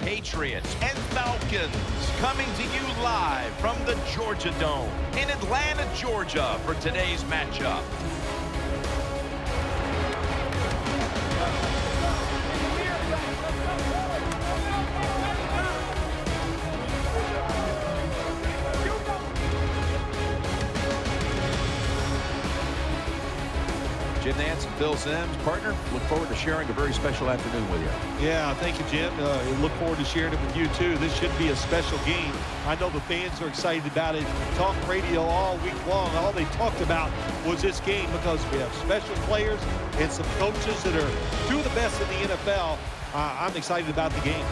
Patriots and Falcons, coming to you live from the Georgia Dome in Atlanta, Georgia for today's matchup. Jim Nance and Phil Simms, partner, look forward to sharing a very special afternoon with you. Yeah, thank you, Jim. Look forward to sharing it with you, too. This should be a special game. I know the fans are excited about it. Talk radio all week long. All they talked about was this game because we have special players and some coaches that are two of the best in the NFL. I'm excited about the game.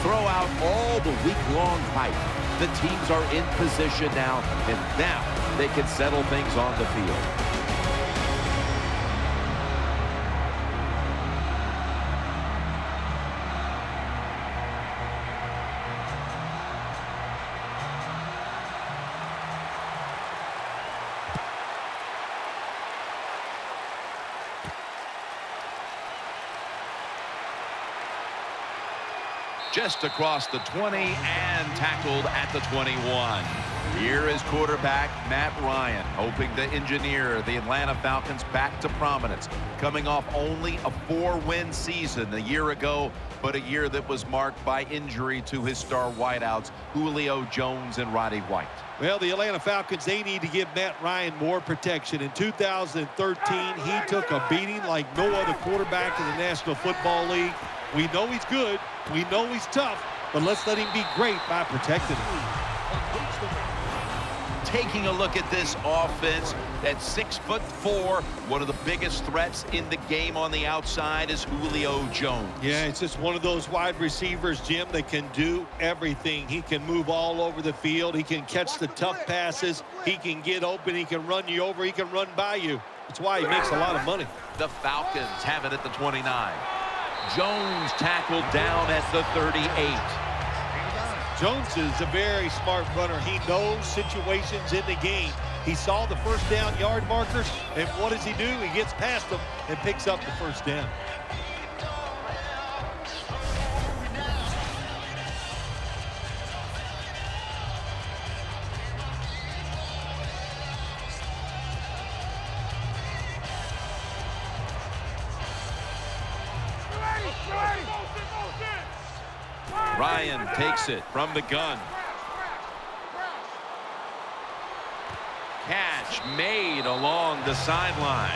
Throw out all the week-long hype. The teams are in position now, and now they can settle things on the field. Just across the 20 and tackled at the 21. Here is quarterback Matt Ryan, hoping to engineer the Atlanta Falcons back to prominence, coming off only a 4-win season a year ago, but a year that was marked by injury to his star wideouts, Julio Jones and Roddy White. Well, the Atlanta Falcons, they need to give Matt Ryan more protection. In 2013, he took a beating like no other quarterback in the National Football League. We know he's good. We know he's tough, but let's let him be great by protecting him. Taking a look at this offense, at 6'4", one of the biggest threats in the game on the outside is Julio Jones. Yeah, it's just one of those wide receivers, Jim, that can do everything. He can move all over the field. He can catch the tough passes. He can get open. He can run you over. He can run by you. That's why he makes a lot of money. The Falcons have it at the 29. Jones tackled down at the 38. Jones is a very smart runner. He knows situations in the game. He saw the first down yard markers, and what does he do? He gets past them and picks up the first down. Ryan takes it from the gun. Catch made along the sideline.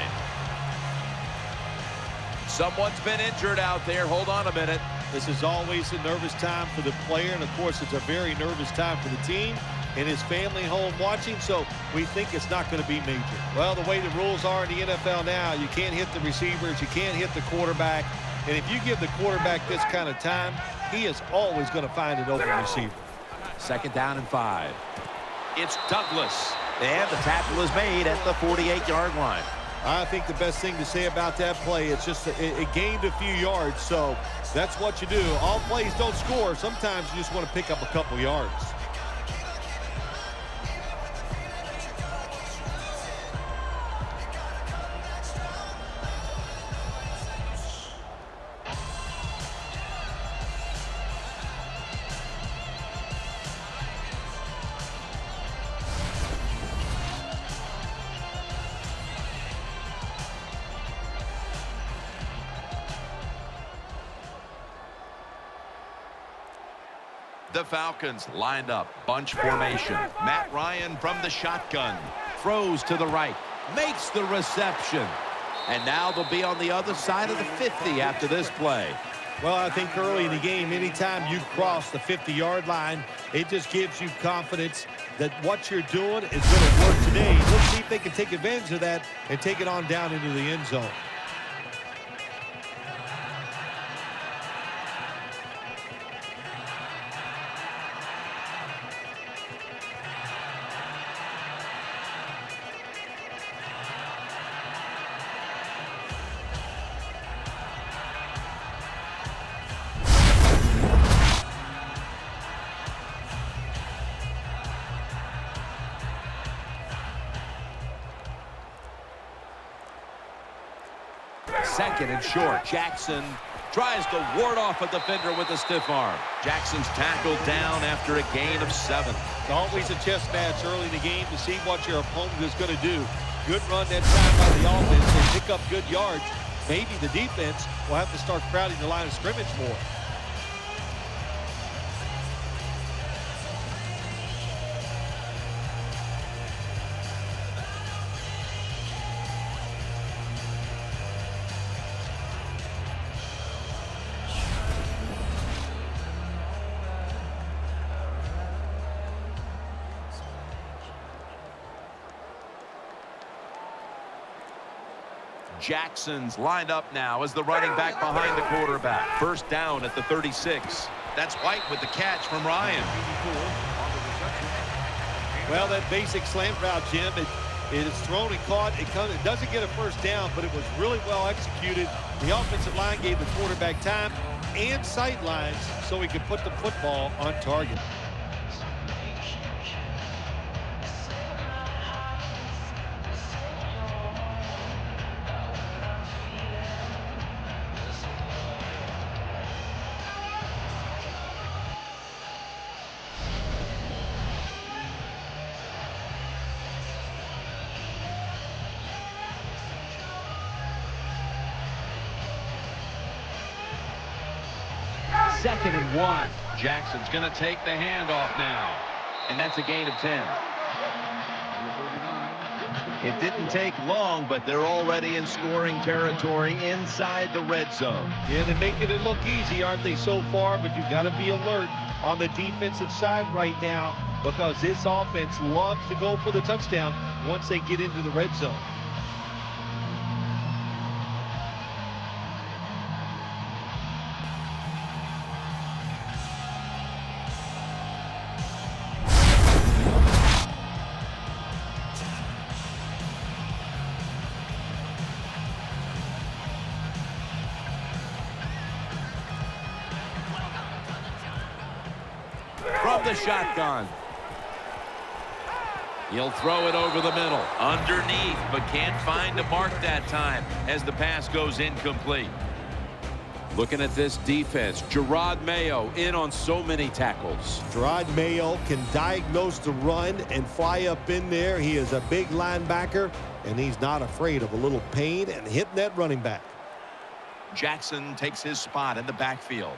Someone's been injured out there. Hold on a minute. This is always a nervous time for the player, and of course it's a very nervous time for the team and his family home watching, so we think it's not going to be major. Well, the way the rules are in the NFL now, you can't hit the receivers, you can't hit the quarterback, and if you give the quarterback this kind of time, he is always going to find an open receiver. 2nd down and 5. It's Douglas, and the tackle is made at the 48-yard line. I think the best thing to say about that play, it's just it gained a few yards, so that's what you do. All plays don't score. Sometimes you just want to pick up a couple yards. The Falcons lined up, bunch formation. Matt Ryan from the shotgun. Throws to the right. Makes the reception. And now they'll be on the other side of the 50 after this play. Well, I think early in the game, anytime you cross the 50-yard line, it just gives you confidence that what you're doing is going to work today. Let's see if they can take advantage of that and take it on down into the end zone. second and short. Jackson tries to ward off a defender with a stiff arm. Jackson's tackled down after a gain of 7. It's always a chess match early in the game to see what your opponent is going to do. Good run that time by the offense. They pick up good yards. Maybe the defense will have to start crowding the line of scrimmage more. Jackson's lined up now as the running back behind the quarterback. First down at the 36. That's White with the catch from Ryan. Well, that basic slant route, Jim, it is thrown and caught. It doesn't get a first down, but it was really well executed. The offensive line gave the quarterback time and sight lines so he could put the football on target. Second and 1. Jackson's going to take the handoff now. And that's a gain of 10. It didn't take long, but they're already in scoring territory inside the red zone. Yeah, they're making it look easy, aren't they, so far? But you've got to be alert on the defensive side right now because this offense loves to go for the touchdown once they get into the red zone. From the shotgun. He'll throw it over the middle. Underneath, but can't find a mark that time as the pass goes incomplete. Looking at this defense, Gerard Mayo in on so many tackles. Gerard Mayo can diagnose the run and fly up in there. He is a big linebacker, and he's not afraid of a little pain and hitting that running back. Jackson takes his spot in the backfield.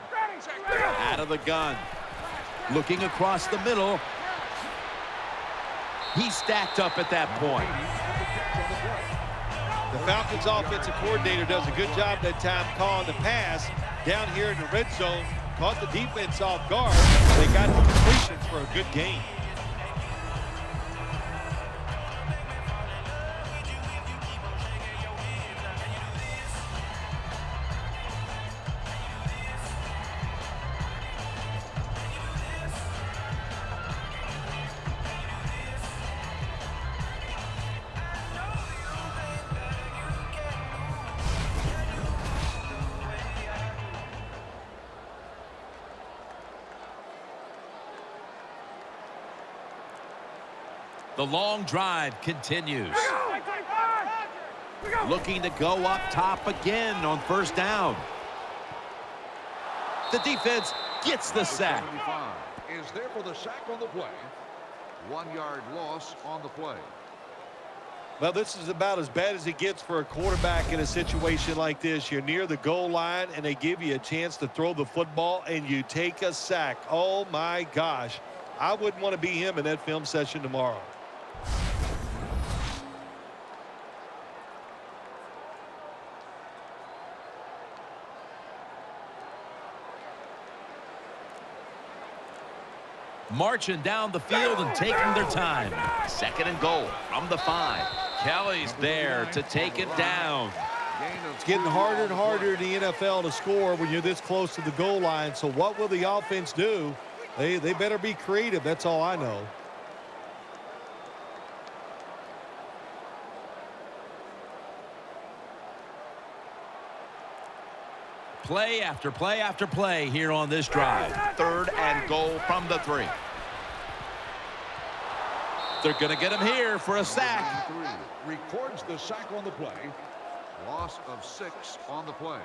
Out of the gun. Looking across the middle. He's stacked up at that point. The Falcons offensive coordinator does a good job that time calling the pass down here in the red zone. Caught the defense off guard. They got the completion for a good gain. The long drive continues. Looking to go up top again on first down. The defense gets the sack. Is there for the sack on the play. 1 yard loss on the play. Well, this is about as bad as it gets for a quarterback in a situation like this. You're near the goal line, and they give you a chance to throw the football, and you take a sack. Oh, my gosh. I wouldn't want to be him in that film session tomorrow. Marching down the field and taking their time. Second and goal from the 5. Kelly's there to take it down. It's getting harder and harder in the NFL to score when you're this close to the goal line. So what will the offense do? They better be creative. That's all I know. Play after play after play here on this drive. Third and goal from the 3. They're going to get him here for a sack. Records the sack on the play. Loss of 6 on the play.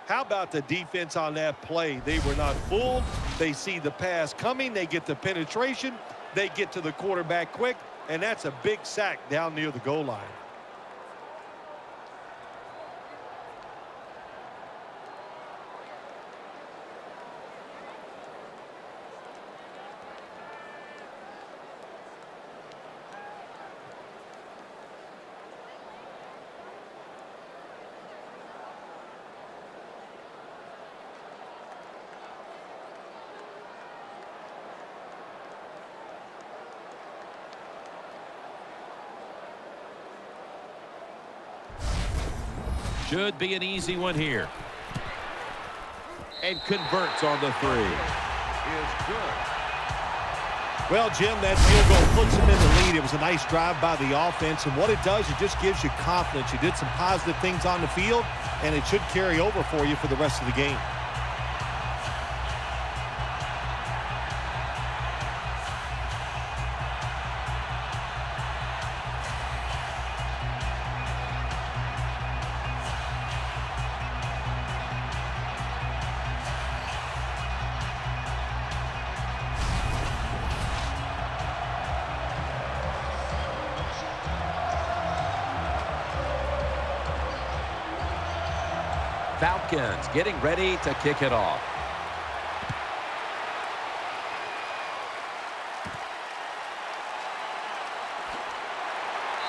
How about the defense on that play? They were not fooled. They see the pass coming. They get the penetration. They get to the quarterback quick, and that's a big sack down near the goal line. Should be an easy one here. And converts on the 3. Is good. Well, Jim, that field goal puts them in the lead. It was a nice drive by the offense, and what it does, it just gives you confidence. You did some positive things on the field, and it should carry over for you for the rest of the game. Falcons getting ready to kick it off.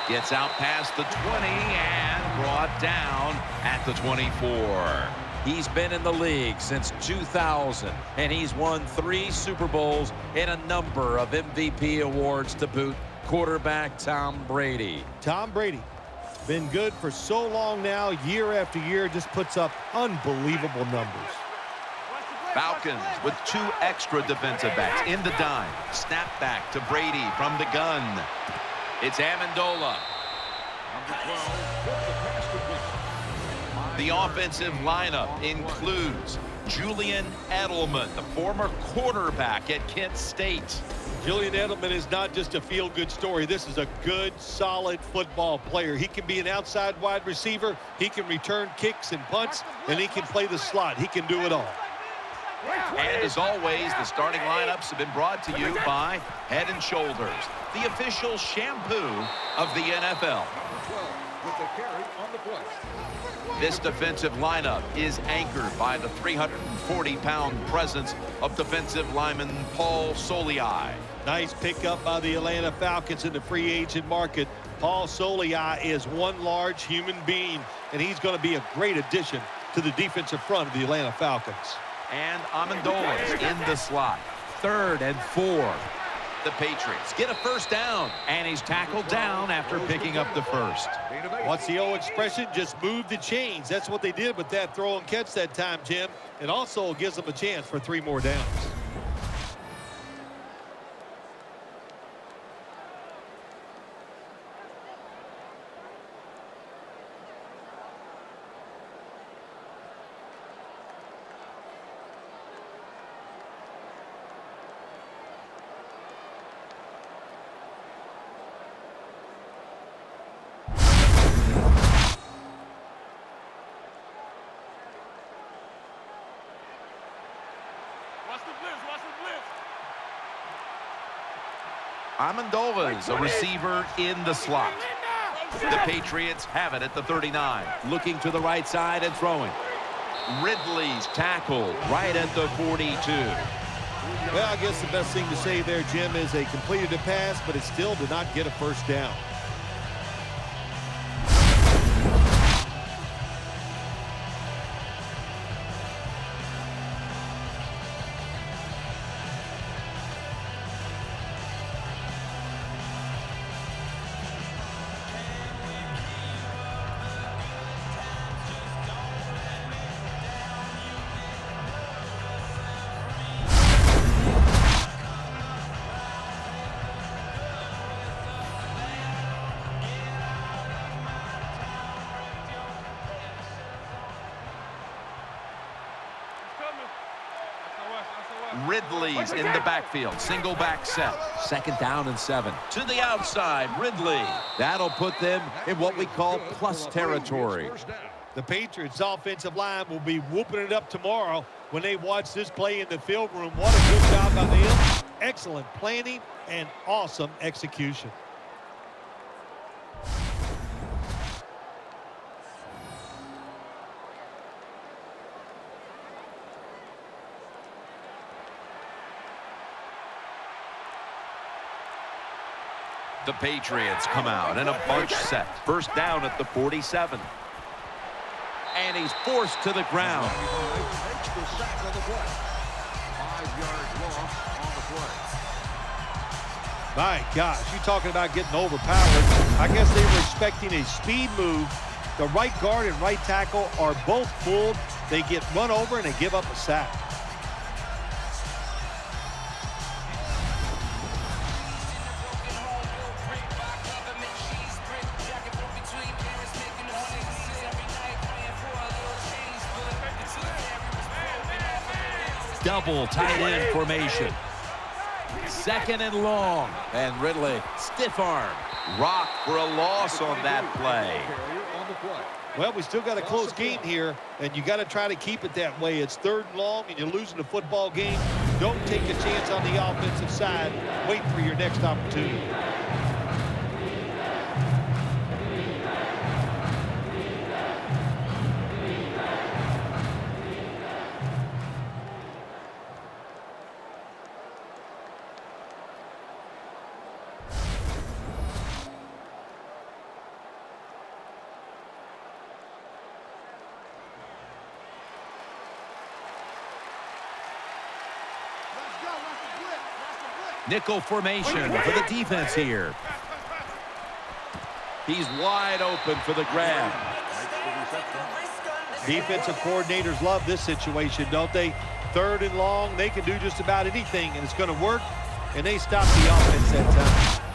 Gets out past the 20 and brought down at the 24. He's been in the league since 2000, and he's won 3 Super Bowls and a number of MVP awards to boot. Quarterback Tom Brady. Tom Brady. Been good for so long now, year after year, just puts up unbelievable numbers. Falcons with 2 extra defensive backs in the dime. Snap back to Brady from the gun. It's Amendola. Number 12 took the pass completion. The offensive lineup includes Julian Edelman, the former quarterback at Kent State. Julian Edelman is not just a feel-good story. This is a good, solid football player. He can be an outside wide receiver. He can return kicks and punts, and he can play the slot. He can do it all. And as always, the starting lineups have been brought to you by Head & Shoulders, the official shampoo of the NFL. 12 with the carry on the play. This defensive lineup is anchored by the 340-pound presence of defensive lineman Paul Soliai. Nice pickup by the Atlanta Falcons in the free agent market. Paul Soliai is one large human being, and he's going to be a great addition to the defensive front of the Atlanta Falcons. And Amendola's in the slot. 3rd and 4. The Patriots get a first down, and he's tackled down after picking up the first. What's the old expression? Just move the chains. That's what they did with that throw and catch that time, Jim. It also gives them a chance for 3 more downs. Amendola's a receiver in the slot. The Patriots have it at the 39. Looking to the right side and throwing. Ridley's tackled right at the 42. Well, I guess the best thing to say there, Jim, is they completed a pass, but it still did not get a first down. Ridley's in the backfield. Single back set. 2nd down and 7. To the outside, Ridley. That'll put them in what we call plus territory. The Patriots' offensive line will be whooping it up tomorrow when they watch this play in the field room. What a good job by them. Excellent planning and awesome execution. The Patriots come out in a bunch set. 1st down at the 47. And he's forced to the ground. Takes the sack on the play. 5-yard loss on the play. My gosh, you're talking about getting overpowered. I guess they were expecting a speed move. The right guard and right tackle are both fooled. They get run over and they give up a sack. Double tight end formation. 2nd and long. And Ridley, stiff arm. Rock for a loss on that play. Well, we still got a close game here, and you got to try to keep it that way. It's 3rd and long, and you're losing the football game. Don't take a chance on the offensive side. Wait for your next opportunity. Nickel formation for the defense here. He's wide open for the grab. Defensive coordinators love this situation, don't they? 3rd and long, they can do just about anything, and it's going to work, and they stop the offense that time.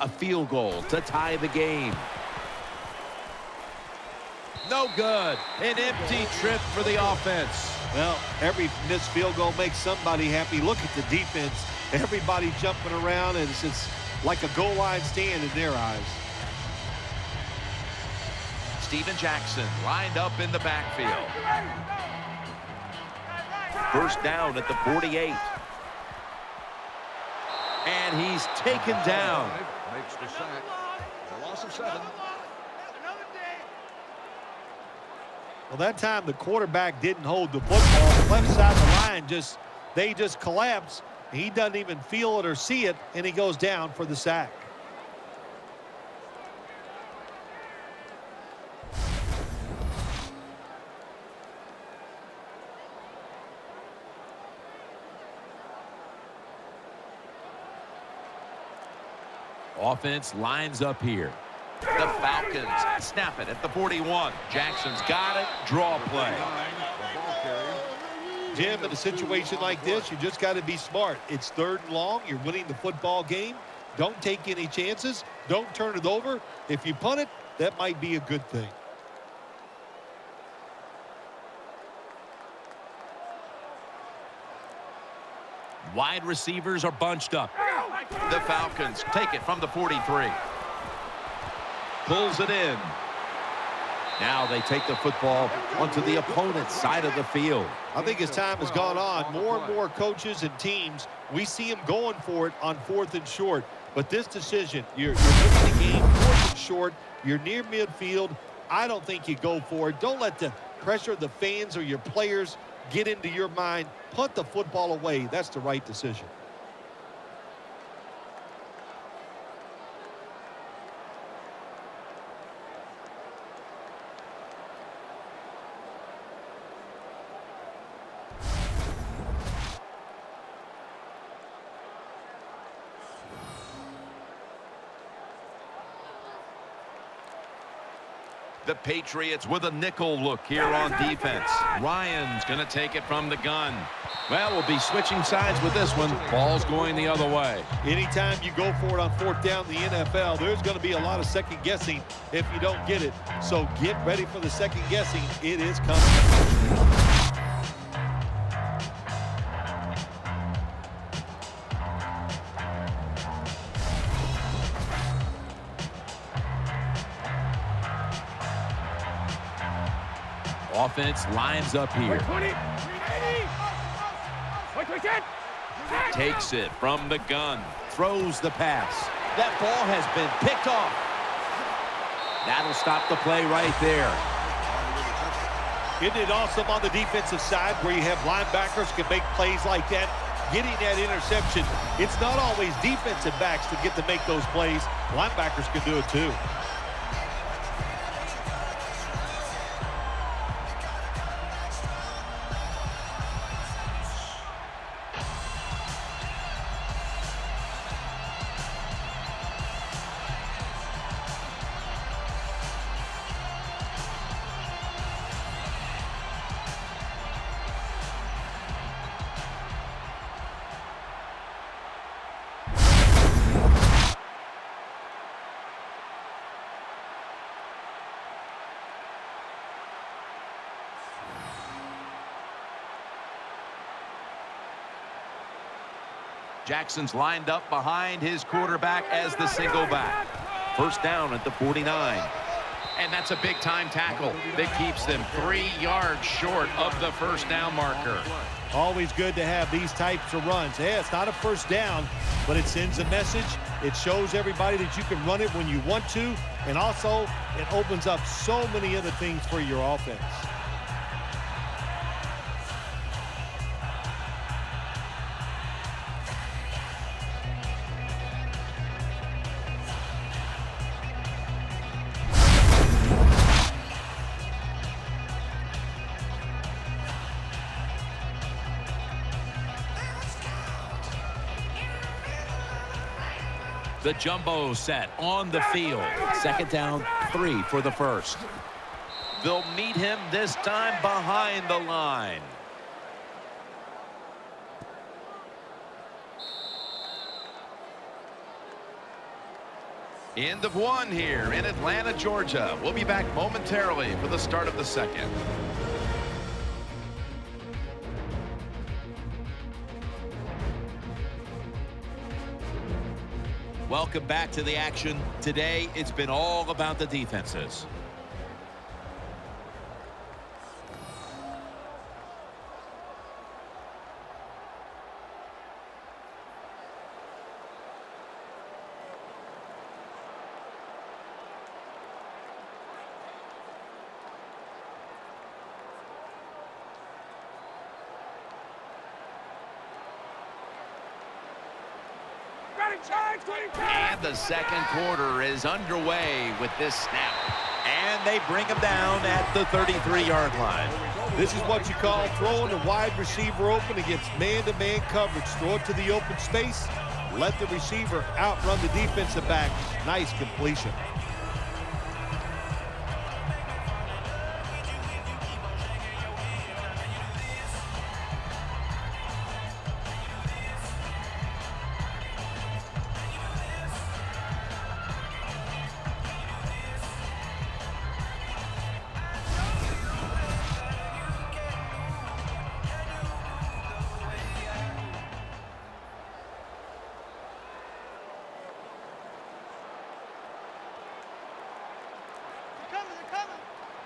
A field goal to tie the game. No good. An empty trip for the offense. Well, every missed field goal makes somebody happy. Look at the defense. Everybody jumping around, and it's like a goal line stand in their eyes. Steven Jackson lined up in the backfield. 1st down at the 48. And he's taken down. Makes the sack. A loss of 7. Well, that time the quarterback didn't hold the football. Left side of the line, they just collapse. He doesn't even feel it or see it, and he goes down for the sack. Offense lines up here. The Falcons snap it at the 41. Jackson's got it. Draw play. Jim, in a situation like this, you just got to be smart. It's 3rd and long. You're winning the football game. Don't take any chances. Don't turn it over. If you punt it, that might be a good thing. Wide receivers are bunched up. The Falcons take it from the 43. Pulls it in. Now they take the football onto the opponent's side of the field. I think as time has gone on, more and more coaches and teams, we see them going for it on 4th and short. But this decision, you're winning the game, 4th and short, you're near midfield. I don't think you go for it. Don't let the pressure of the fans or your players get into your mind. Punt the football away. That's the right decision. The Patriots with a nickel look here on defense. Ryan's going to take it from the gun. Well, we'll be switching sides with this one. Ball's going the other way. Anytime you go for it on fourth down in the NFL, there's going to be a lot of second guessing if you don't get it. So get ready for the second guessing. It is coming. Offense lines up here. Takes it from the gun. Throws the pass. That ball has been picked off. That'll stop the play right there. Isn't it awesome on the defensive side where you have linebackers can make plays like that? Getting that interception, it's not always defensive backs that get to make those plays. Linebackers can do it too. Jackson's lined up behind his quarterback as the single back. First down at the 49. And that's a big-time tackle that keeps them 3 yards short of the first down marker. Always good to have these types of runs. Hey, it's not a first down, but it sends a message. It shows everybody that you can run it when you want to, and also it opens up so many other things for your offense. The jumbo set on the field. Second down, 3 for the first. They'll meet him this time behind the line. End of one here in Atlanta, Georgia. We'll be back momentarily for the start of the second. Welcome back to the action. Today, it's been all about the defenses. And the second quarter is underway with this snap. And they bring him down at the 33-yard line. This is what you call throwing the wide receiver open against man-to-man coverage. Throw it to the open space. Let the receiver outrun the defensive back. Nice completion.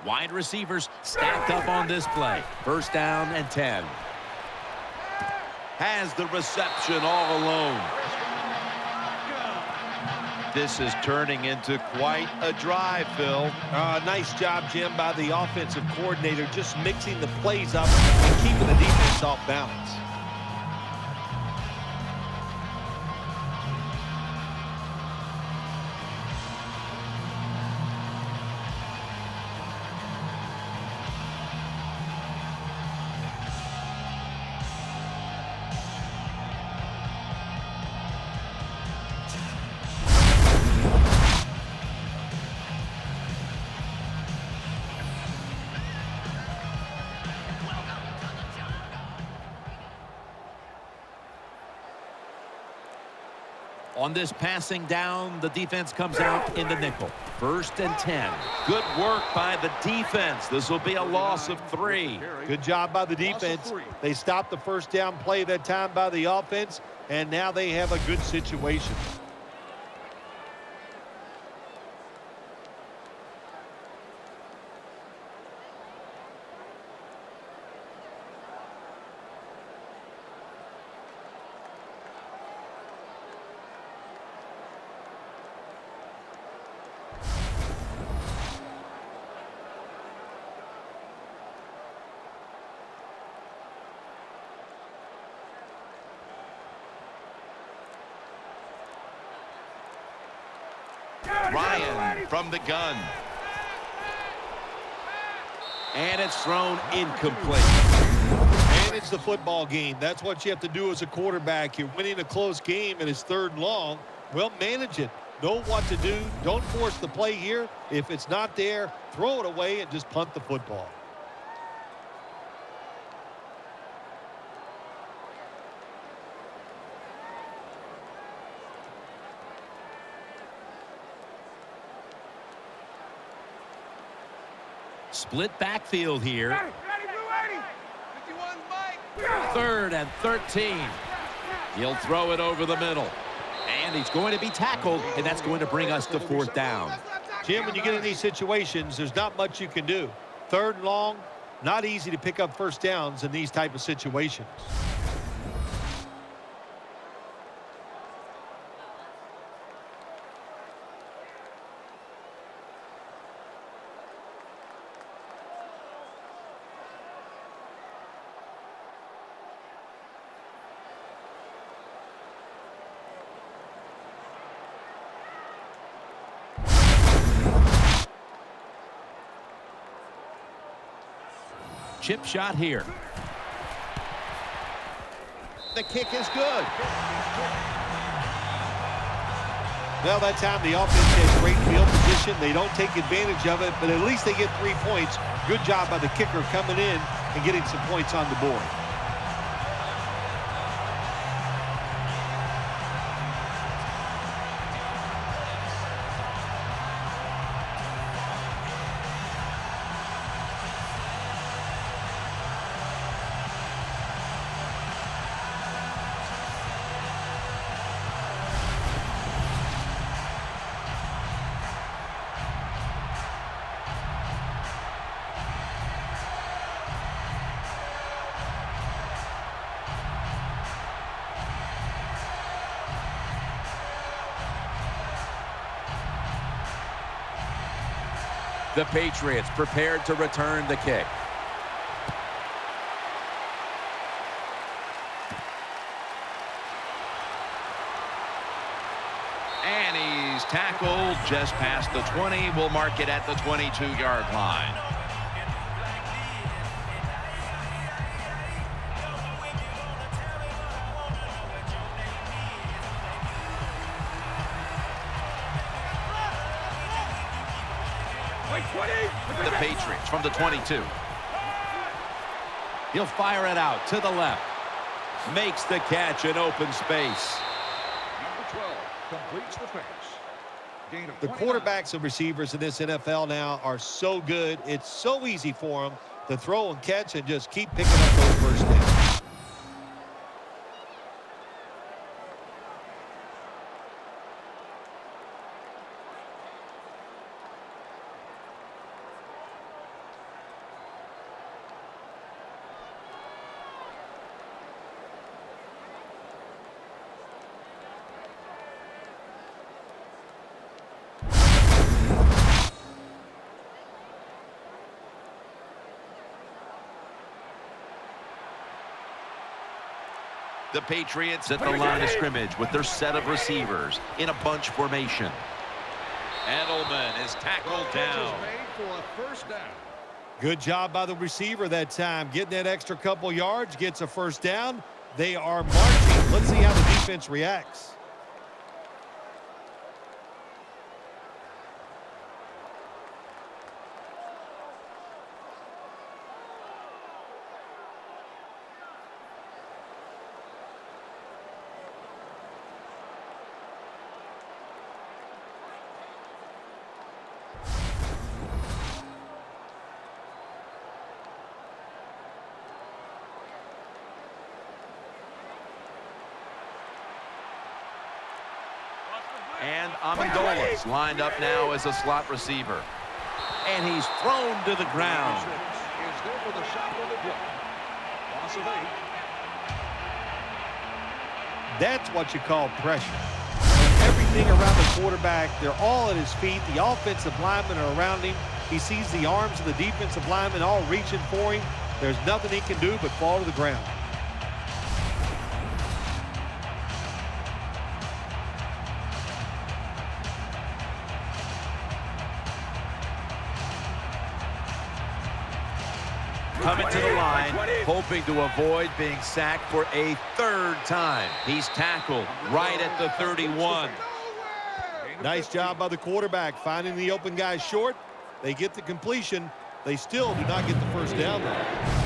Wide receivers stacked up on this play. First down and 10. Has the reception all alone. This is turning into quite a drive, Phil. Nice job, Jim, by the offensive coordinator, just mixing the plays up and keeping the defense off balance. On this passing down, the defense comes out in the nickel. 1st and 10. Good work by the defense. This will be a loss of 3. Good job by the defense. They stopped the first down play that time by the offense, and now they have a good situation. Ryan from the gun. And it's thrown incomplete. Manage the football game. That's what you have to do as a quarterback. You're winning a close game and it's 3rd and long. Well, manage it. Know what to do. Don't force the play here. If it's not there, throw it away and just punt the football. Split backfield here. 3rd and 13. He'll throw it over the middle. And he's going to be tackled, and that's going to bring us to 4th down. Jim, when you get in these situations, there's not much you can do. 3rd and long, not easy to pick up first downs in these type of situations. Chip shot here. The kick is good. Well, that time the offense has great field position. They don't take advantage of it, but at least they get 3 points. Good job by the kicker coming in and getting some points on the board. The Patriots prepared to return the kick. And he's tackled just past the 20. We'll mark it at the 22-yard line. The Patriots from the 22. He'll fire it out to the left. Makes the catch in open space. Number 12 completes the pass. Gain of The 29. quarterbacks and receivers in this NFL now are so good. It's so easy for them to throw and catch and just keep picking up those first downs. The Patriots at the line of scrimmage with their set of receivers in a bunch formation. Edelman is tackled down. Made for a first down. Good job by the receiver that time. Getting that extra couple yards, gets a first down. They are marching. Let's see how the defense reacts. Amendola lined up now as a slot receiver. And he's thrown to the ground. Is there for the sack on the play. Loss of 8. That's what you call pressure. And everything around the quarterback, they're all at his feet. The offensive linemen are around him. He sees the arms of the defensive linemen all reaching for him. There's nothing he can do but fall to the ground. Coming to the line, hoping to avoid being sacked for a 3rd time. He's tackled right at the 31. Nice job by the quarterback finding the open guy short. They get the completion. They still do not get the first down, though.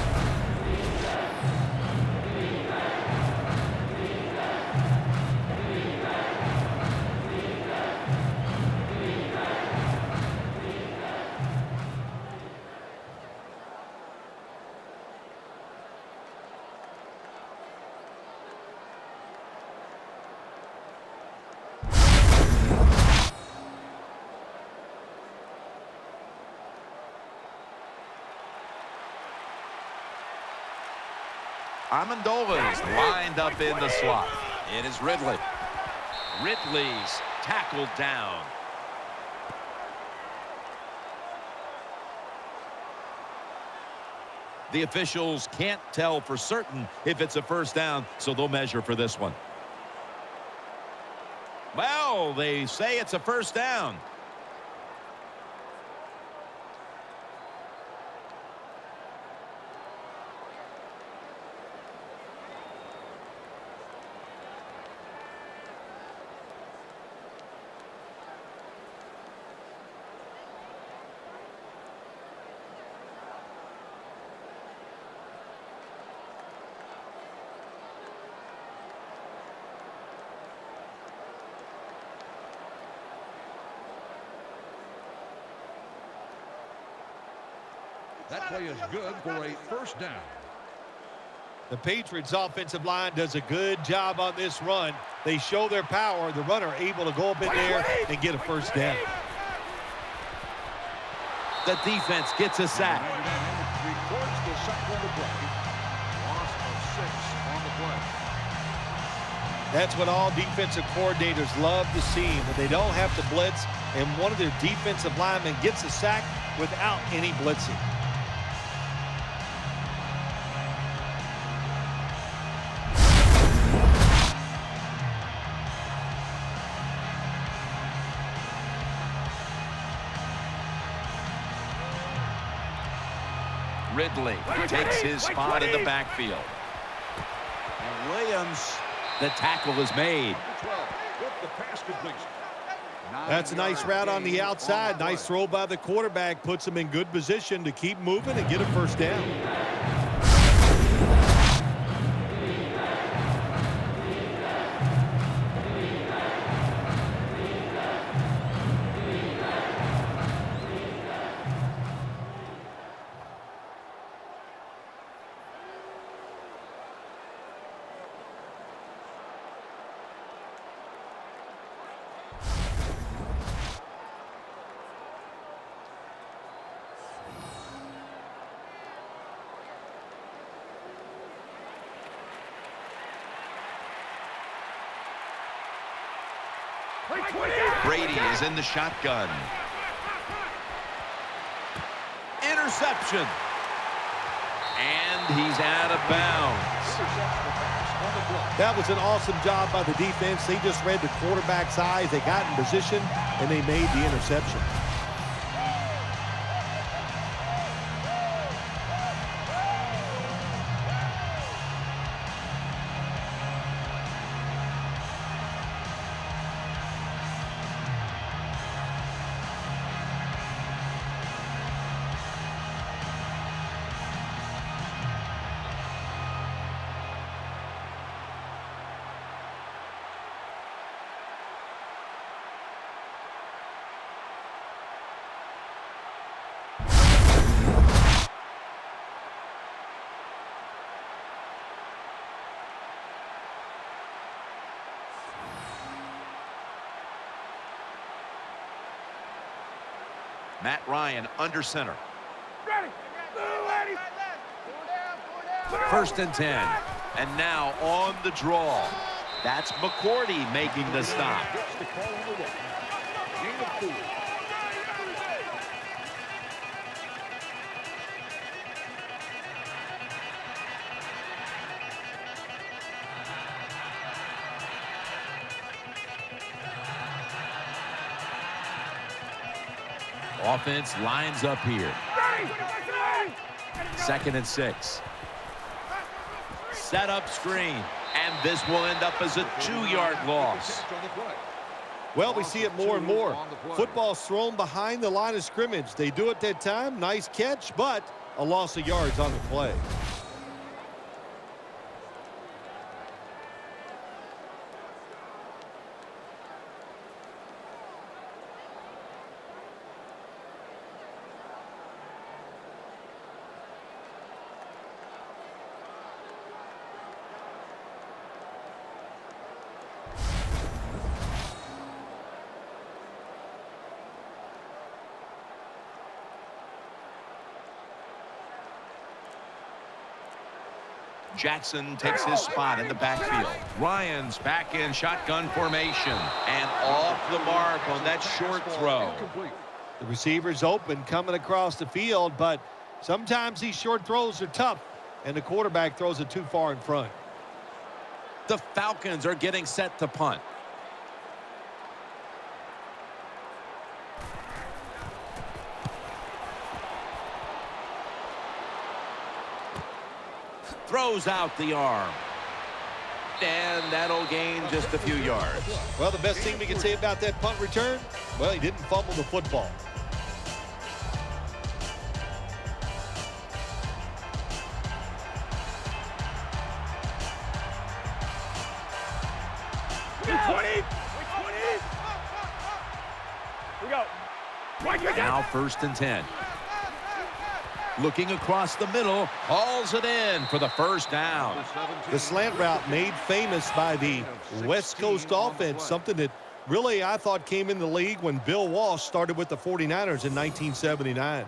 Amendola is lined up in the slot. It is Ridley. Ridley's tackled down. The officials can't tell for certain if it's a first down, so they'll measure for this one. Well, they say it's a first down. That play is good for a first down. The Patriots offensive line does a good job on this run. They show their power. The runner able to go up in there and get a first down. The defense gets a sack. Records the sack on the play. Loss of 6 on the play. That's what all defensive coordinators love to see when they don't have to blitz and one of their defensive linemen gets a sack without any blitzing. Ridley takes his spot in the backfield. And Williams, the tackle is made. That's a nice route on the outside. Nice throw by the quarterback. Puts him in good position to keep moving and get a first down. Brady is in the shotgun. Interception. And he's out of bounds. That was an awesome job by the defense. They just read the quarterback's eyes. They got in position, and they made the interception. Matt Ryan under center. First and 10. And now on the draw. That's McCourty making the stop. Offense lines up here. Second and 6. Set up screen. And this will end up as a 2-yard loss. Well, we see it more and more. Football's thrown behind the line of scrimmage. They do it that time. Nice catch, but a loss of yards on the play. Jackson takes his spot in the backfield. Ryan's back in shotgun formation. And off the mark on that short throw. The receiver's open coming across the field, but sometimes these short throws are tough, and the quarterback throws it too far in front. The Falcons are getting set to punt. Throws out the arm. And that'll gain just a few yards. Well, the best thing we can say about that punt return, well, he didn't fumble the football. Now first and 10. Looking across the middle, hauls it in for the first down. The slant route made famous by the West Coast offense, something that really I thought came in the league when Bill Walsh started with the 49ers in 1979.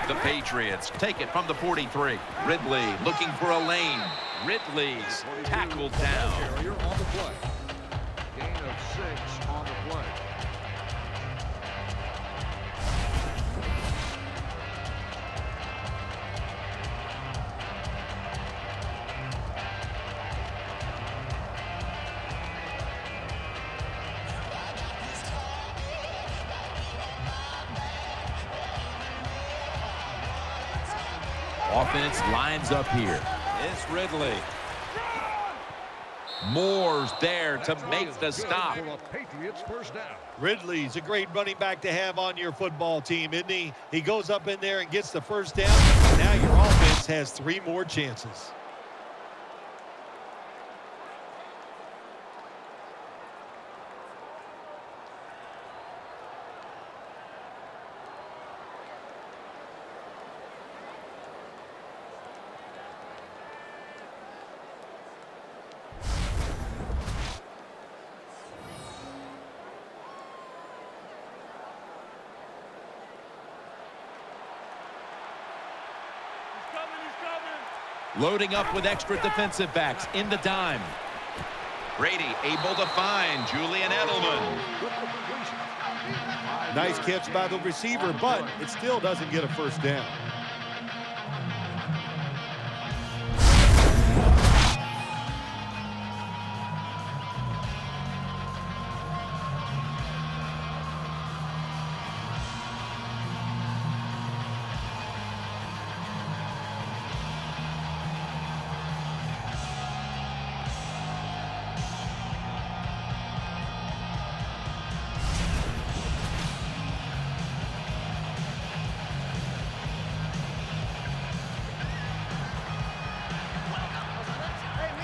The Patriots take it from the 43. Ridley looking for a lane. Ridley's tackled down. Carrier on the play. Gain of 6 on the play. Offense lines up here. It's Ridley. Moore's there to make the stop. Patriots first down. Ridley's a great running back to have on your football team, isn't he? He goes up in there and gets the first down. Now your offense has 3 more chances. Loading up with extra defensive backs in the dime. Brady able to find Julian Edelman. Nice catch by the receiver, but it still doesn't get a first down.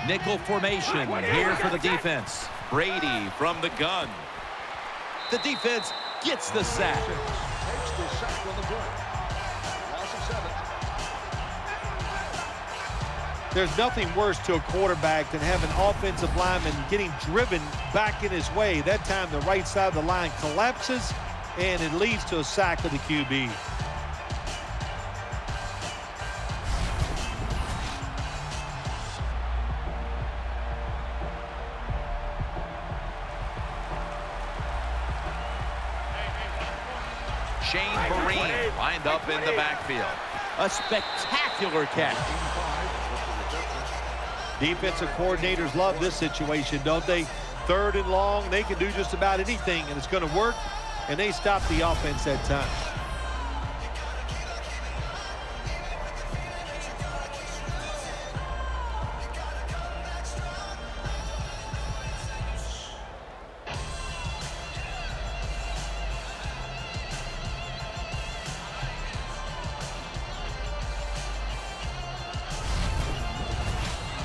Nickel formation here for the defense. Brady from the gun. The defense gets the sack. Takes the sack on the play. Loss of 7. There's nothing worse to a quarterback than having an offensive lineman getting driven back in his way. That time the right side of the line collapses, and it leads to a sack of the QB. Shane Vereen lined up in the backfield. A spectacular catch. Defensive coordinators love this situation, don't they? 3rd and long, they can do just about anything, and it's going to work, and they stop the offense that time.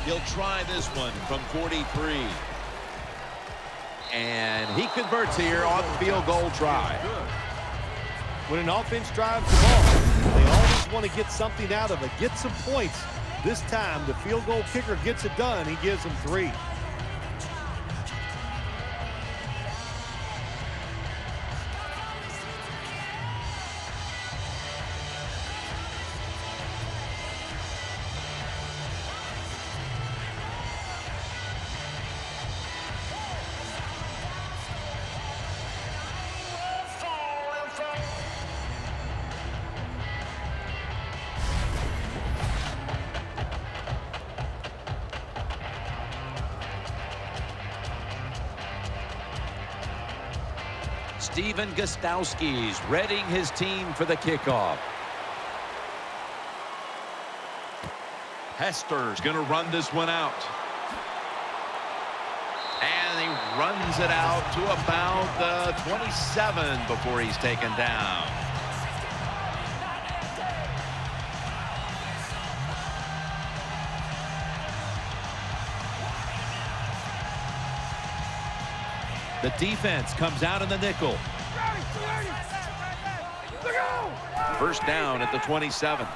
He'll try this one from 43. And he converts here on the field goal try. When an offense drives the ball, they always want to get something out of it, get some points. This time, the field goal kicker gets it done. He gives them 3. Steven Gostowski's readying his team for the kickoff. Hester's going to run this one out. And he runs it out to about the 27 before he's taken down. The defense comes out in the nickel. First down at the 27.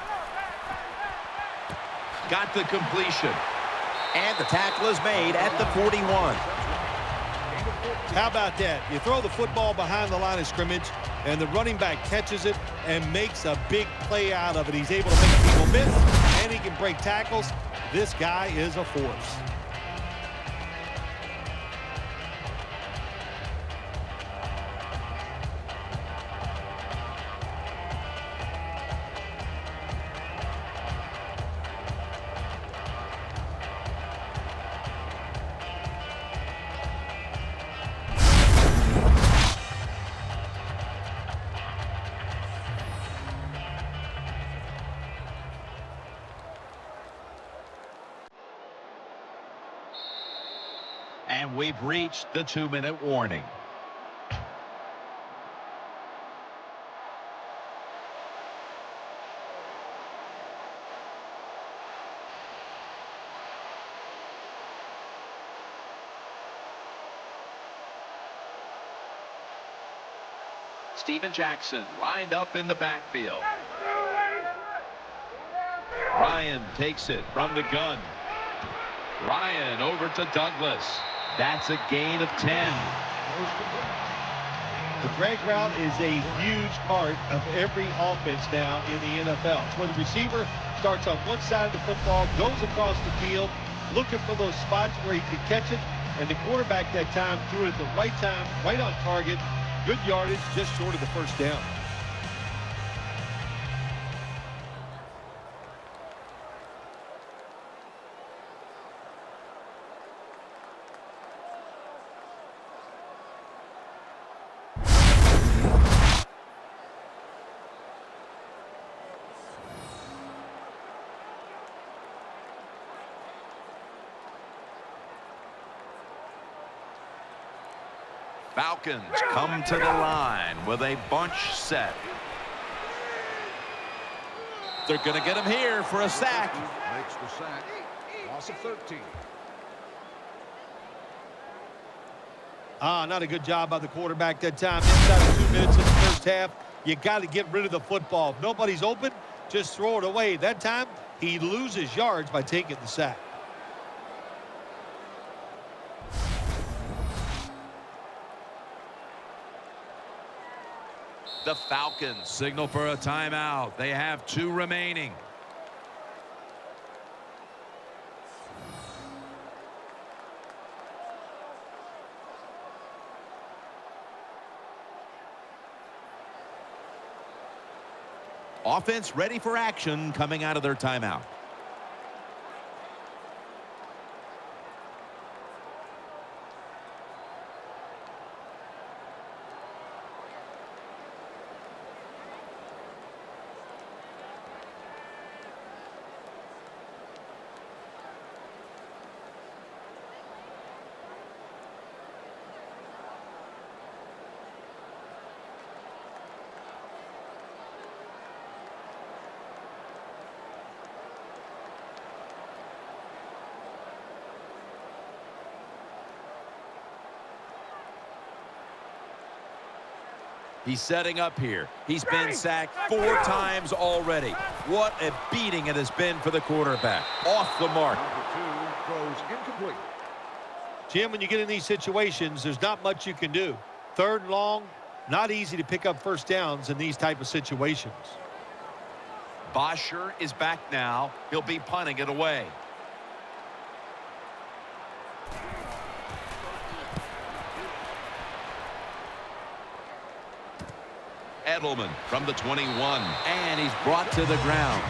Got the completion. And the tackle is made at the 41. How about that? You throw the football behind the line of scrimmage, and the running back catches it and makes a big play out of it. He's able to make people miss, and he can break tackles. This guy is a force. And we've reached the 2-minute warning. Steven Jackson lined up in the backfield. Ryan takes it from the gun. Ryan over to Douglas. That's a gain of 10. The drag route is a huge part of every offense now in the NFL. It's where the receiver starts on one side of the football, goes across the field, looking for those spots where he can catch it, and the quarterback that time threw it at the right time, right on target. Good yardage, just short of the first down. Falcons come to the line with a bunch set. They're going to get him here for a sack. Makes the sack. Loss of 13. Not a good job by the quarterback that time. Inside of 2 minutes in the first half, you got to get rid of the football. If nobody's open, just throw it away. That time, he loses yards by taking the sack. The Falcons signal for a timeout. They have 2 remaining. Offense ready for action coming out of their timeout. He's setting up here. He's been sacked 4 times already. What a beating it has been for the quarterback. Off the mark. Number 2 throws incomplete. Jim, when you get in these situations, there's not much you can do. 3rd and long, not easy to pick up first downs in these type of situations. Bosher is back now. He'll be punting it away. Edelman from the 21. And he's brought to the ground.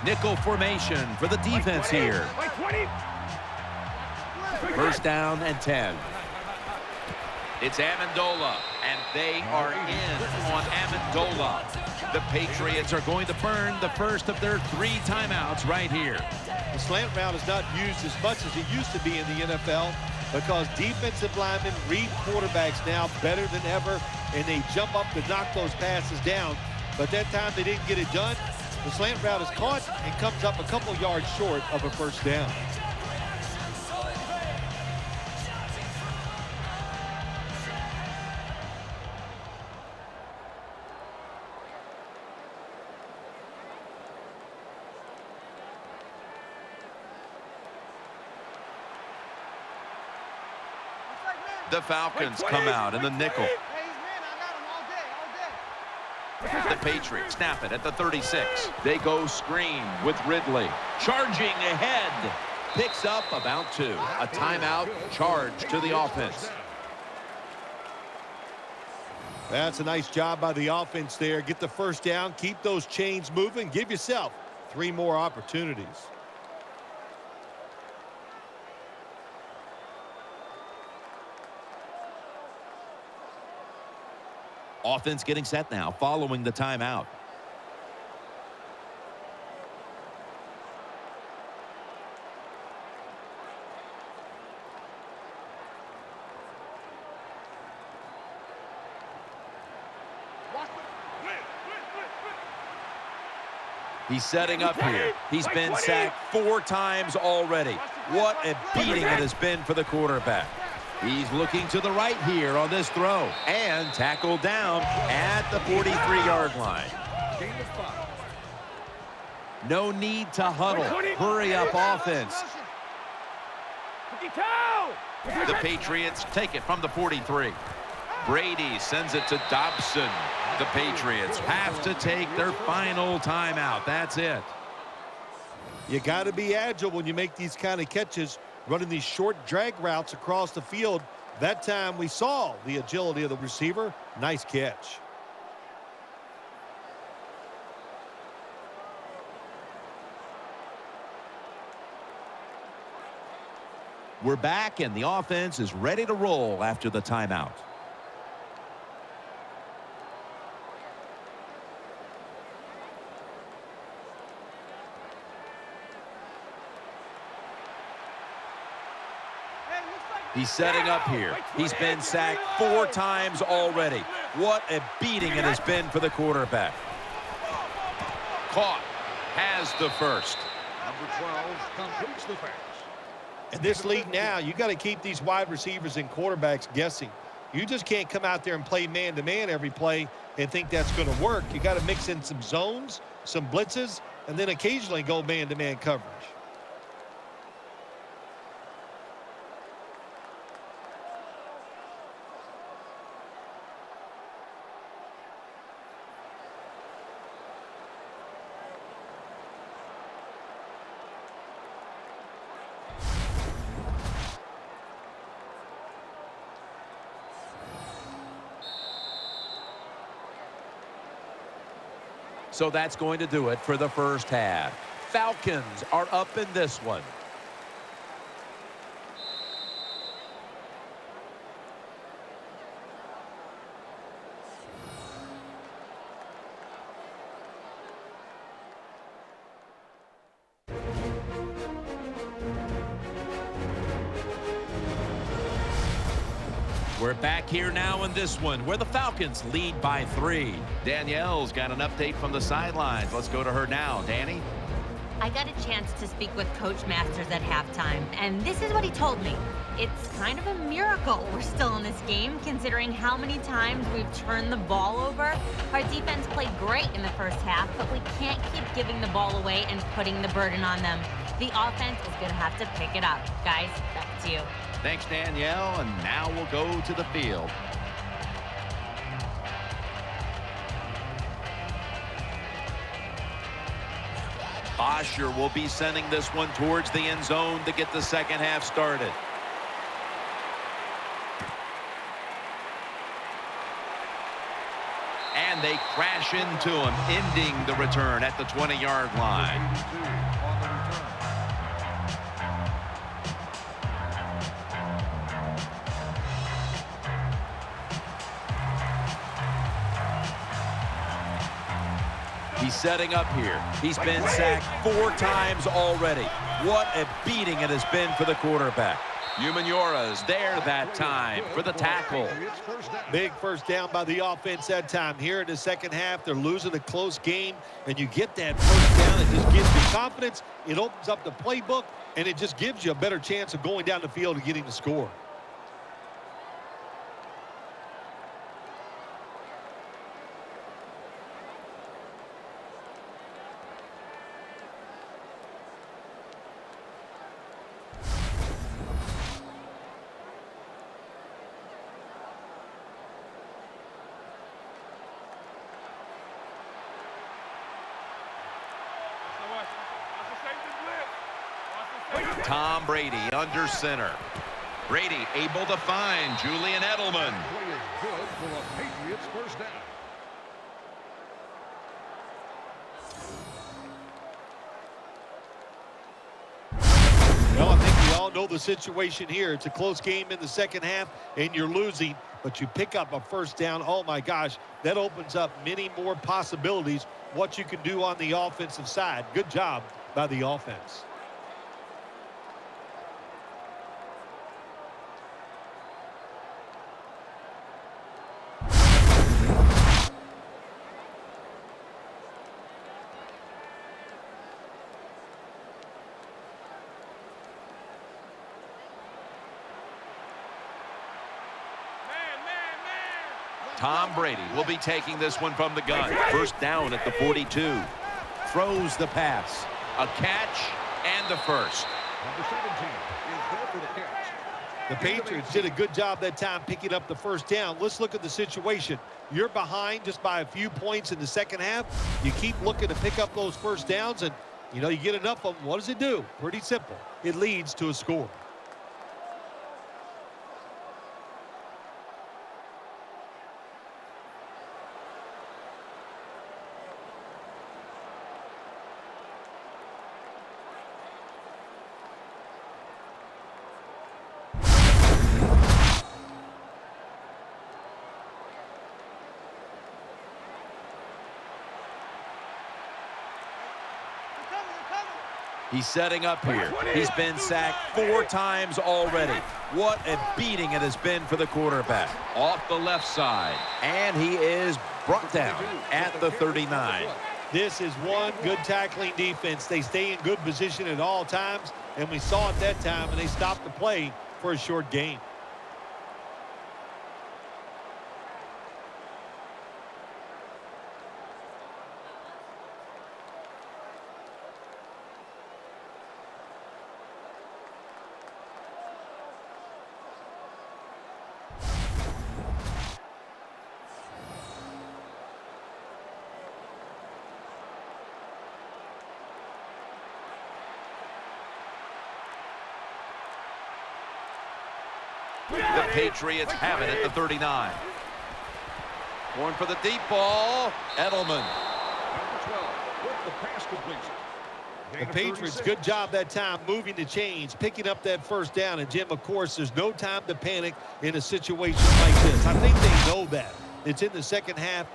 Nickel formation for the defense here. 1st down and 10. It's Amendola, and they are in on Amendola. The Patriots are going to burn the first of their 3 timeouts right here. The slant route is not used as much as it used to be in the NFL because defensive linemen read quarterbacks now better than ever, and they jump up to knock those passes down. But that time they didn't get it done. The slant route is caught and comes up a couple yards short of a first down. The Falcons come out in the nickel. The Patriots snap it at the 36. They go screen with Ridley. Charging ahead. Picks up about 2. A timeout charge to the offense. That's a nice job by the offense there. Get the first down. Keep those chains moving. Give yourself 3 more opportunities. Offense getting set now following the timeout. He's setting up here. He's been sacked 4 times already. What a beating it has been for the quarterback. He's looking to the right here on this throw. And tackled down at the 43-yard line. No need to huddle. Hurry up offense. The Patriots take it from the 43. Brady sends it to Dobson. The Patriots have to take their final timeout. That's it. You got to be agile when you make these kind of catches, running these short drag routes across the field. That time we saw the agility of the receiver. Nice catch. We're back, and the offense is ready to roll after the timeout. He's setting up here. He's been sacked 4 times already. What a beating it has been for the quarterback. Caught. Has the first. Number 12 completes the pass. In this league now, you got to keep these wide receivers and quarterbacks guessing. You just can't come out there and play man-to-man every play and think that's going to work. You got to mix in some zones, some blitzes, and then occasionally go man-to-man coverage. So that's going to do it for the first half. Falcons are up in this one. We're back here now in this one where the Falcons lead by 3. Danielle's got an update from the sidelines. Let's go to her now. Danny? I got a chance to speak with Coach Masters at halftime, and this is what he told me. It's kind of a miracle we're still in this game, considering how many times we've turned the ball over. Our defense played great in the first half, but we can't keep giving the ball away and putting the burden on them. The offense is going to have to pick it up. Guys, back to you. Thanks, Danielle, and now we'll go to the field. Bosher will be sending this one towards the end zone to get the second half started. And they crash into him, ending the return at the 20-yard line. 82 on the return. He's setting up here. He's been sacked 4 times already. What a beating it has been for the quarterback. Humanora's there that time for the tackle. Big first down by the offense that time. Here in the second half, they're losing a close game, and you get that first down. It just gives you confidence. It opens up the playbook, and it just gives you a better chance of going down the field and getting the score. Tom Brady under center. Brady able to find Julian Edelman. Play is good for a Patriots first down. Well, I think we all know the situation here. It's a close game in the second half, and you're losing, but you pick up a first down. Oh, my gosh, that opens up many more possibilities, what you can do on the offensive side. Good job by the offense. Tom Brady will be taking this one from the gun. First down at the 42. Throws the pass. A catch and the first. Number 17 is there for the catch. The Patriots did a good job that time picking up the first down. Let's look at the situation. You're behind just by a few points in the second half. You keep looking to pick up those first downs, and, you know, you get enough of them. What does it do? Pretty simple. It leads to a score. He's setting up here. He's been sacked 4 times already. What a beating it has been for the quarterback. Off the left side. And he is brought down at the 39. This is one good tackling defense. They stay in good position at all times, and we saw it that time, and they stopped the play for a short gain. The Patriots have it at the 39. Going for the deep ball. Edelman. Number 12 with the pass completion. The Patriots, good job that time moving the chains, picking up that first down. And, Jim, of course, there's no time to panic in a situation like this. I think they know that. It's in the second half.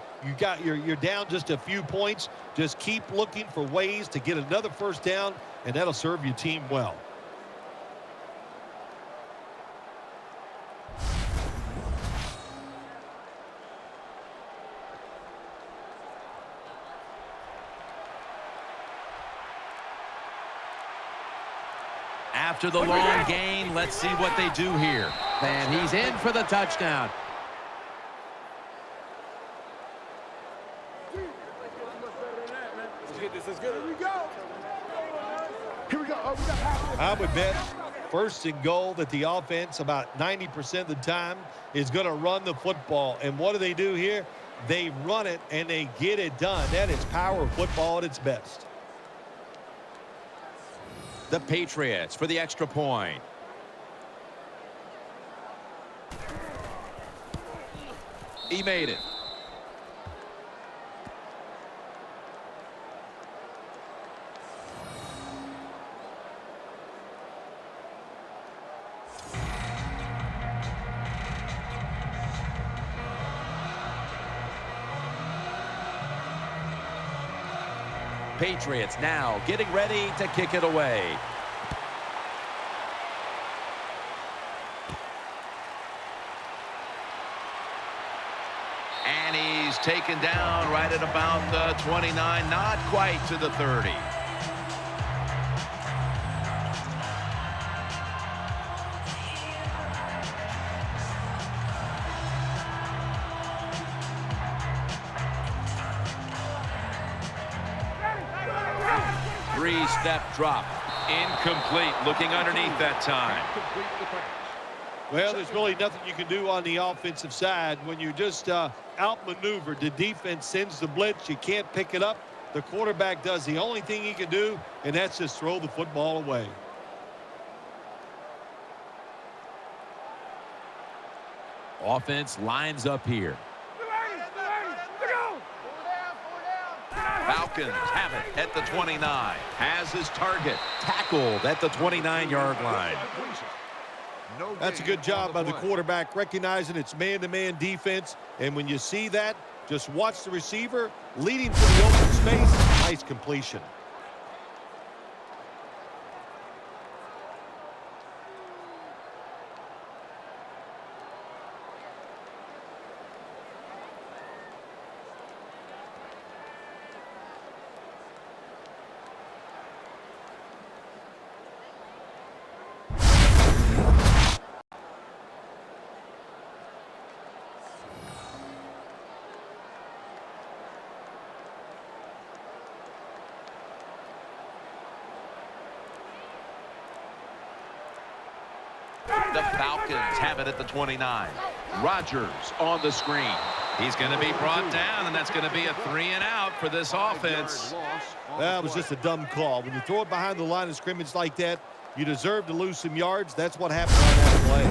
You're down just a few points. Just keep looking for ways to get another first down, and that'll serve your team well. After the long gain, let's see what they do here. And he's in for the touchdown. I would bet first and goal that the offense about 90% of the time is going to run the football. And what do here? They run it and they get it done. That is power football at its best. The Patriots for the extra point. He made it. Patriots now getting ready to kick it away. And he's taken down right at about the 29, not quite to the 30. Three-step drop. Incomplete. Looking underneath that time. Well, there's really nothing you can do on the offensive side. When you just outmaneuvered, the defense sends the blitz. You can't pick it up. The quarterback does the only thing he can do, and that's just throw the football away. Offense lines up here. Falcons have it at the 29. Has his target tackled at the 29-yard line. That's a good job by the quarterback, recognizing it's man-to-man defense. And when you see that, just watch the receiver leading to the open space. Nice completion. The Falcons have it at the 29. Rodgers on the screen. He's going to be brought down, and that's going to be a 3-and-out for this offense. That was just a dumb call. When you throw it behind the line of scrimmage like that, you deserve to lose some yards. That's what happened on that play.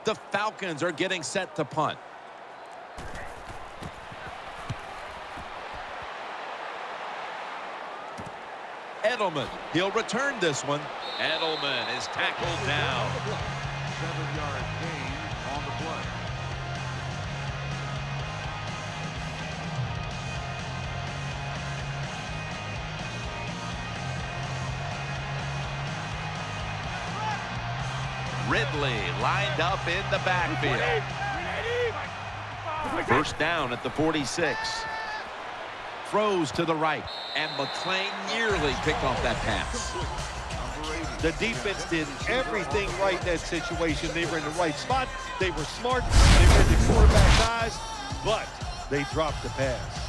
The Falcons are getting set to punt. Edelman, he'll return this one. Edelman is tackled down. 7-yard gain on the play. Ridley lined up in the backfield. First down at the 46. Throws to the right, and McClain nearly picked off that pass. The defense did everything right in that situation. They were in the right spot. They were smart. They read the quarterback's eyes, but they dropped the pass.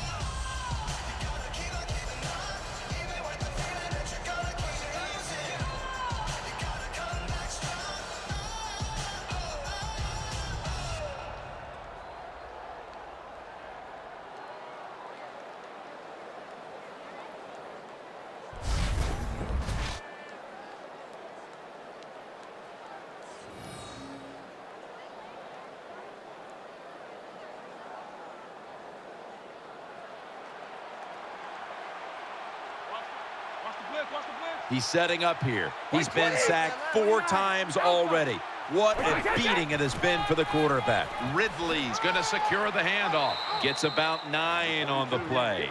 He's setting up here. He's been sacked 4 times already. What a beating it has been for the quarterback. Ridley's going to secure the handoff. Gets about 9 on the play.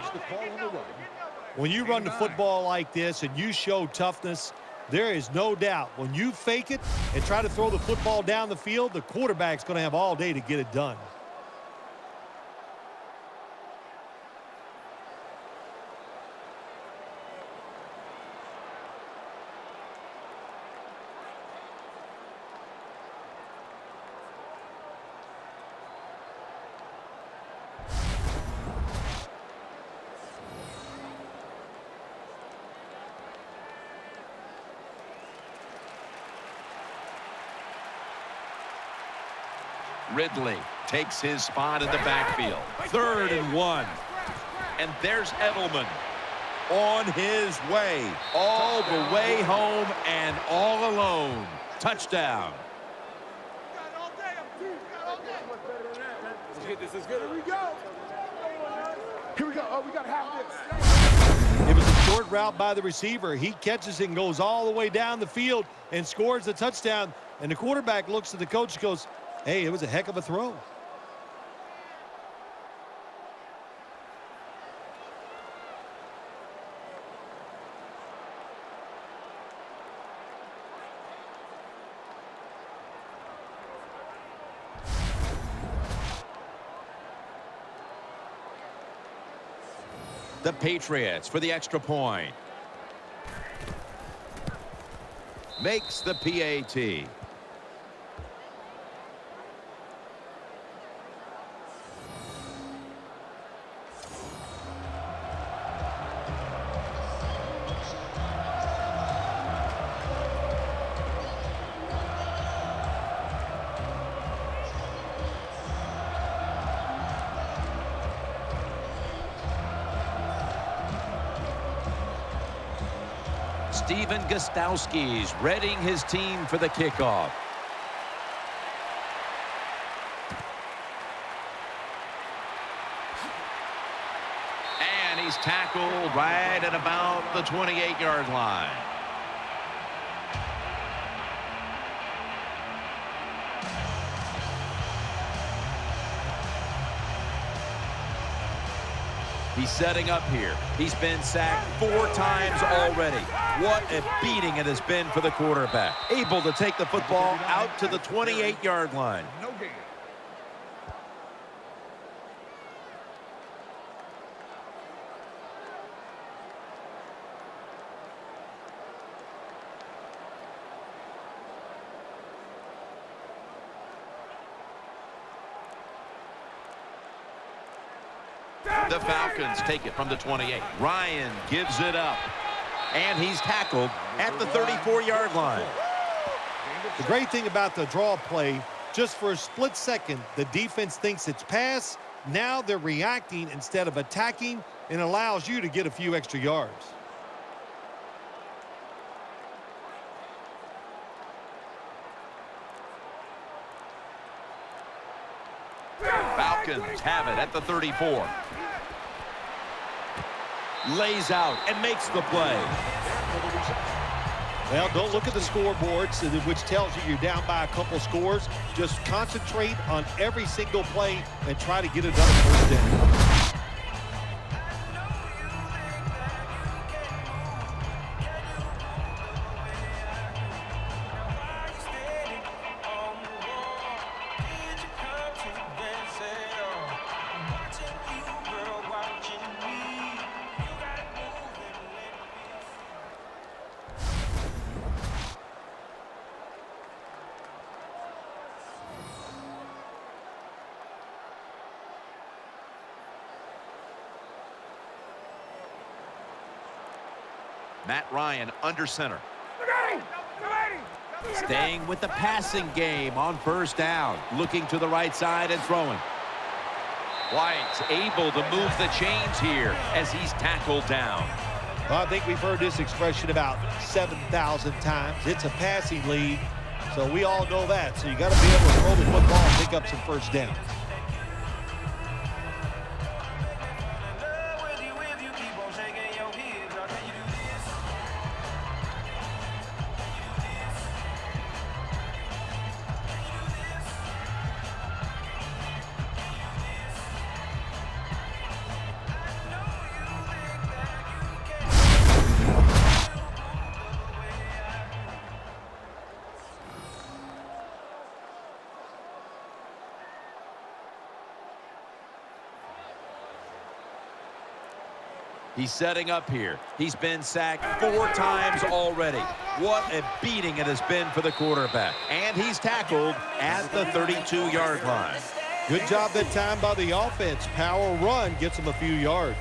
When you run the football like this and you show toughness, there is no doubt when you fake it and try to throw the football down the field, the quarterback's going to have all day to get it done. Ridley takes his spot in the backfield. 3rd and 1. And there's Edelman on his way. All the way home and all alone. Touchdown. This is good. Here we go. Here we go. Oh, we got to have this. It was a short route by the receiver. He catches it and goes all the way down the field and scores the touchdown. And the quarterback looks at the coach and goes, hey, it was a heck of a throw. The Patriots for the extra point. Makes the PAT. Steven Gostowski's readying his team for the kickoff. And he's tackled right at about the 28-yard line. He's setting up here. He's been sacked 4 times already. What a beating it has been for the quarterback. Able to take the football out to the 28-yard line. No gain. The Falcons take it from the 28. Ryan gives it up. And he's tackled at the 34-yard line. The great thing about the draw play, just for a split second, the defense thinks it's pass. Now they're reacting instead of attacking, and allows you to get a few extra yards. Falcons have it at the 34. Lays out and makes the play. Well, don't look at the scoreboards, which tells you you're down by a couple scores. Just concentrate on every single play and try to get another first down. Matt Ryan under center. Staying with the passing game on first down. Looking to the right side and throwing. White's able to move the chains here as he's tackled down. Well, I think we've heard this expression about 7,000 times. It's a passing league, so we all know that. So you got to be able to throw the football and pick up some first downs. He's setting up here. He's been sacked 4 times already. What a beating it has been for the quarterback. And he's tackled at the 32-yard line. Good job that time by the offense. Power run gets him a few yards.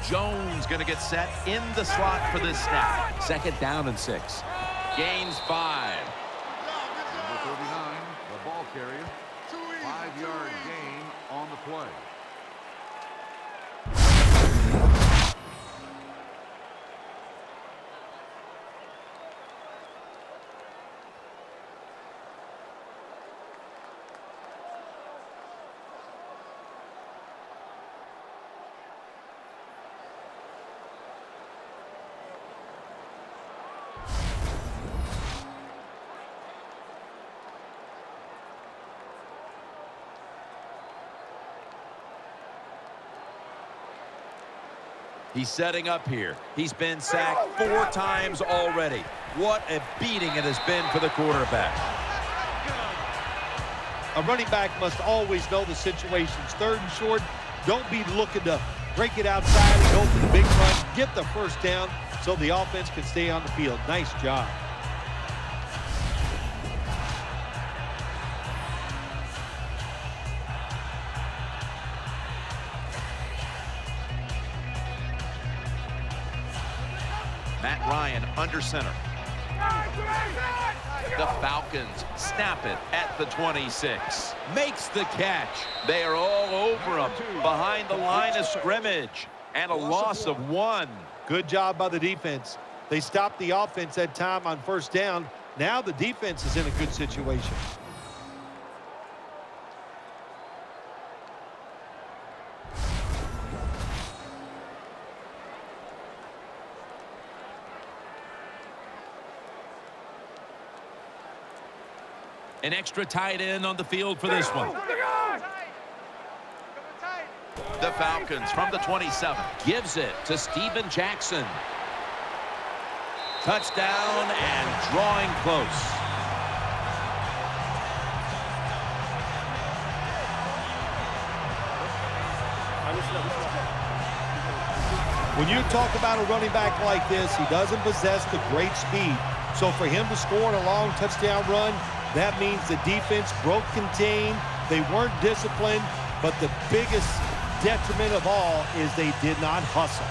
Jones going to get set in the slot for this snap. 2nd down and 6. Gains 5. Number 39, the ball carrier. 5-yard gain on the play. He's setting up here. He's been sacked 4 times already. What a beating it has been for the quarterback. A running back must always know the situations. 3rd and short, don't be looking to break it outside and go for the big run. Get the first down so the offense can stay on the field. Nice job. Matt Ryan under center. The Falcons snap it at the 26. Makes the catch. They are all over him behind the line of scrimmage. And a loss of 1. Good job by the defense. They stopped the offense that time on first down. Now the defense is in a good situation. An extra tight end on the field for this one. The Falcons from the 27 gives it to Steven Jackson. Touchdown and drawing close. When you talk about a running back like this, he doesn't possess the great speed. So for him to score a long touchdown run, that means the defense broke contain. They weren't disciplined, but the biggest detriment of all is they did not hustle.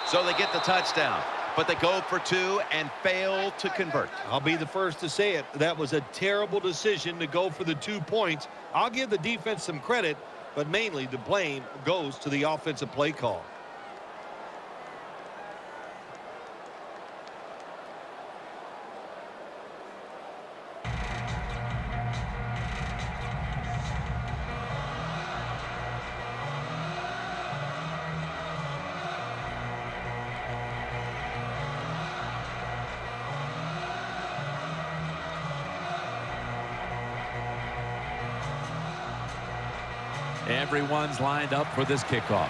So they get the touchdown. but they go for two and fail to convert. I'll be the first to say it. That was a terrible decision to go for the 2 points. I'll give the defense some credit, but mainly the blame goes to the offensive play call. Everyone's lined up for this kickoff.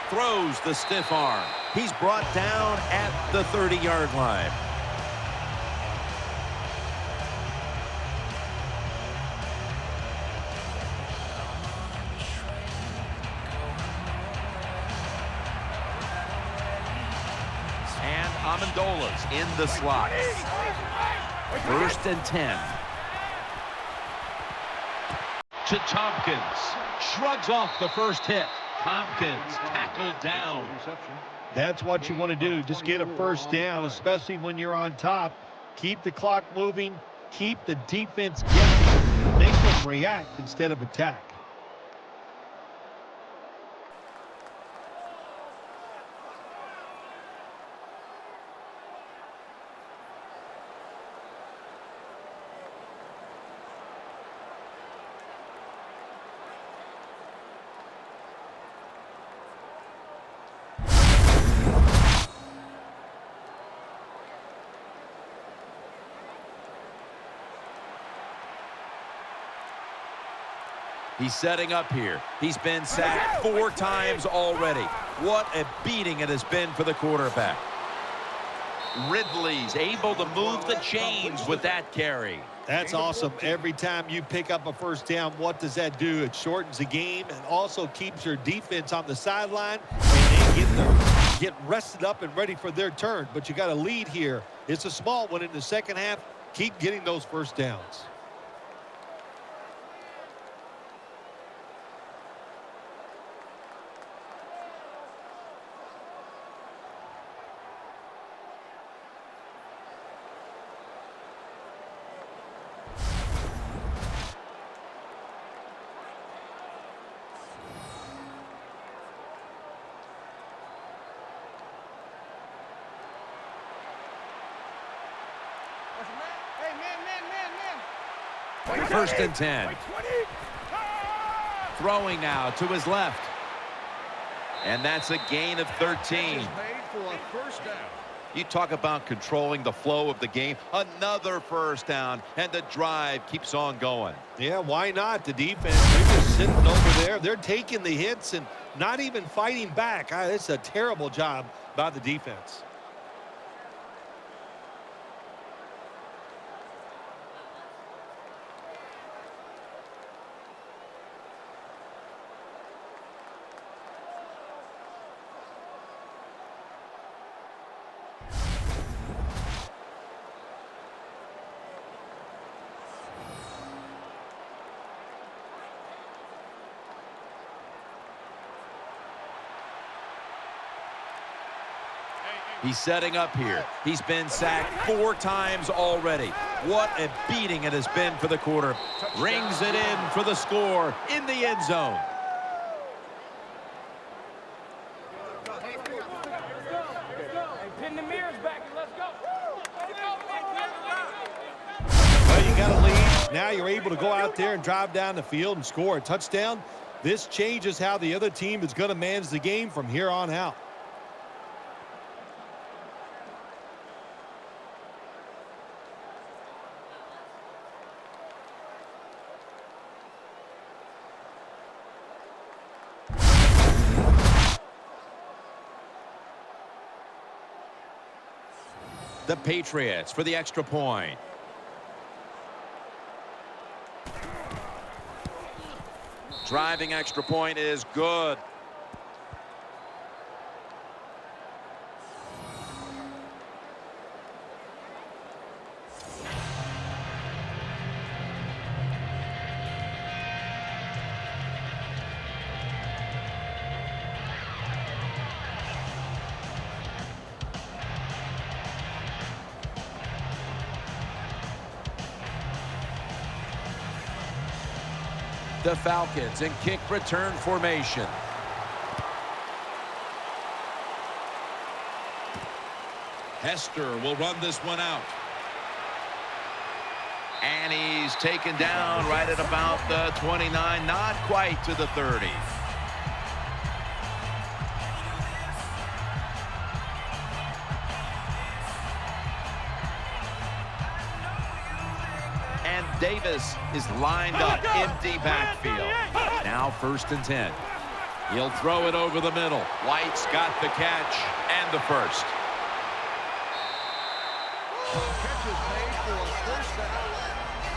Throws the stiff arm. He's brought down at the 30-yard line. Amendola's in the slot. 1st and 10. To Tompkins. Shrugs off the first hit. Tompkins tackled down. That's what you want to do. Just get a first down, especially when you're on top. Keep the clock moving. Keep the defense guessing. Make them react instead of attack. He's setting up here. He's been sacked 4 times already. What a beating it has been for the quarterback. Ridley's able to move the chains with that carry. That's awesome. Every time you pick up a first down, what does that do? It shortens the game and also keeps your defense on the sideline, and they get rested up and ready for their turn. But you got a lead here. It's a small one in the second half. Keep getting those first downs. First and 10. Throwing now to his left. And that's a gain of 13. You talk about controlling the flow of the game. Another first down, and the drive keeps on going. Yeah, why not? The defense, they're just sitting over there. They're taking the hits and not even fighting back. It's a terrible job by the defense. He's setting up here. He's been sacked 4 times already. What a beating it has been for the quarter. Rings it in for the score in the end zone. Pin the mirrors back and let's go. Well, you got a lead. Now you're able to go out there and drive down the field and score a touchdown. This changes how the other team is going to manage the game from here on out. The Patriots for the extra point. Driving extra point is good. The Falcons in kick return formation. Hester will run this one out. And he's taken down right at about the 29, not quite to the 30. And Davis is lined up, empty backfield. Now 1st and 10. He'll throw it over the middle. White's got the catch and the first.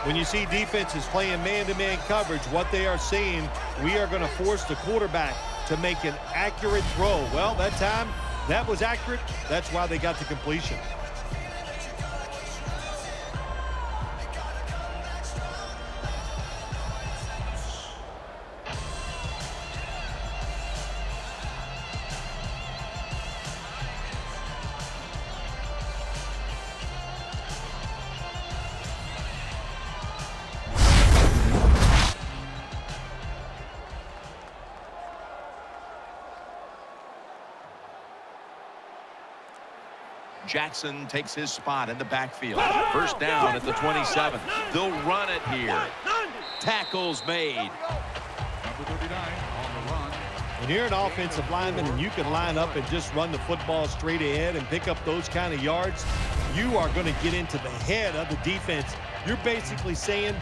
When you see defenses playing man-to-man coverage, what they are saying, we are going to force the quarterback to make an accurate throw. Well, that time, that was accurate. That's why they got the completion. Jackson takes his spot in the backfield. 1st down at the 27. They'll run it here. Tackles made. Number 39 on the run. When you're an offensive lineman and you can line up and just run the football straight ahead and pick up those kind of yards, you are going to get into the head of the defense. You're basically saying,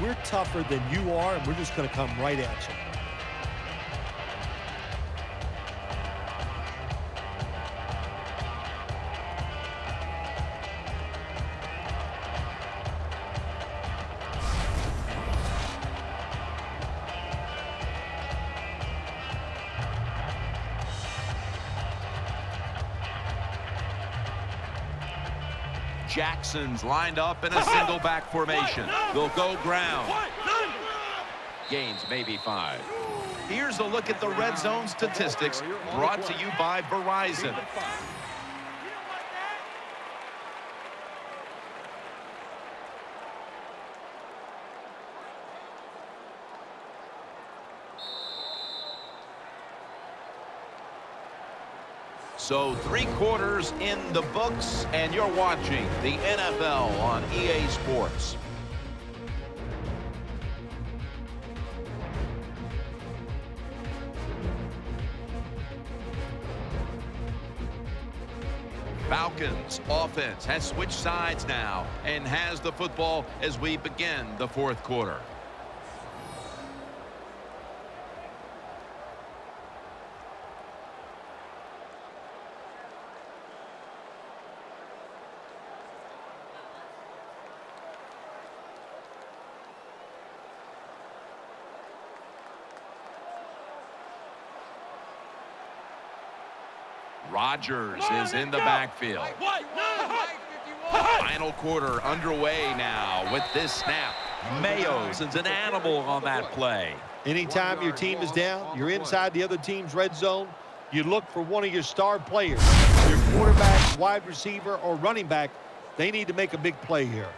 we're tougher than you are, and we're just going to come right at you. Jackson's lined up in a single back formation. They'll go ground. Gains maybe 5. Here's a look at the red zone statistics brought to you by Verizon. So 3 quarters in the books, and you're watching the NFL on EA Sports. Falcons offense has switched sides now and has the football as we begin the 4th quarter. Rodgers is in the backfield. Final quarter underway now with this snap. Mayo's is an animal on that play. Anytime your team is down, you're inside the other team's red zone, you look for one of your star players. Your quarterback, wide receiver, or running back, they need to make a big play here.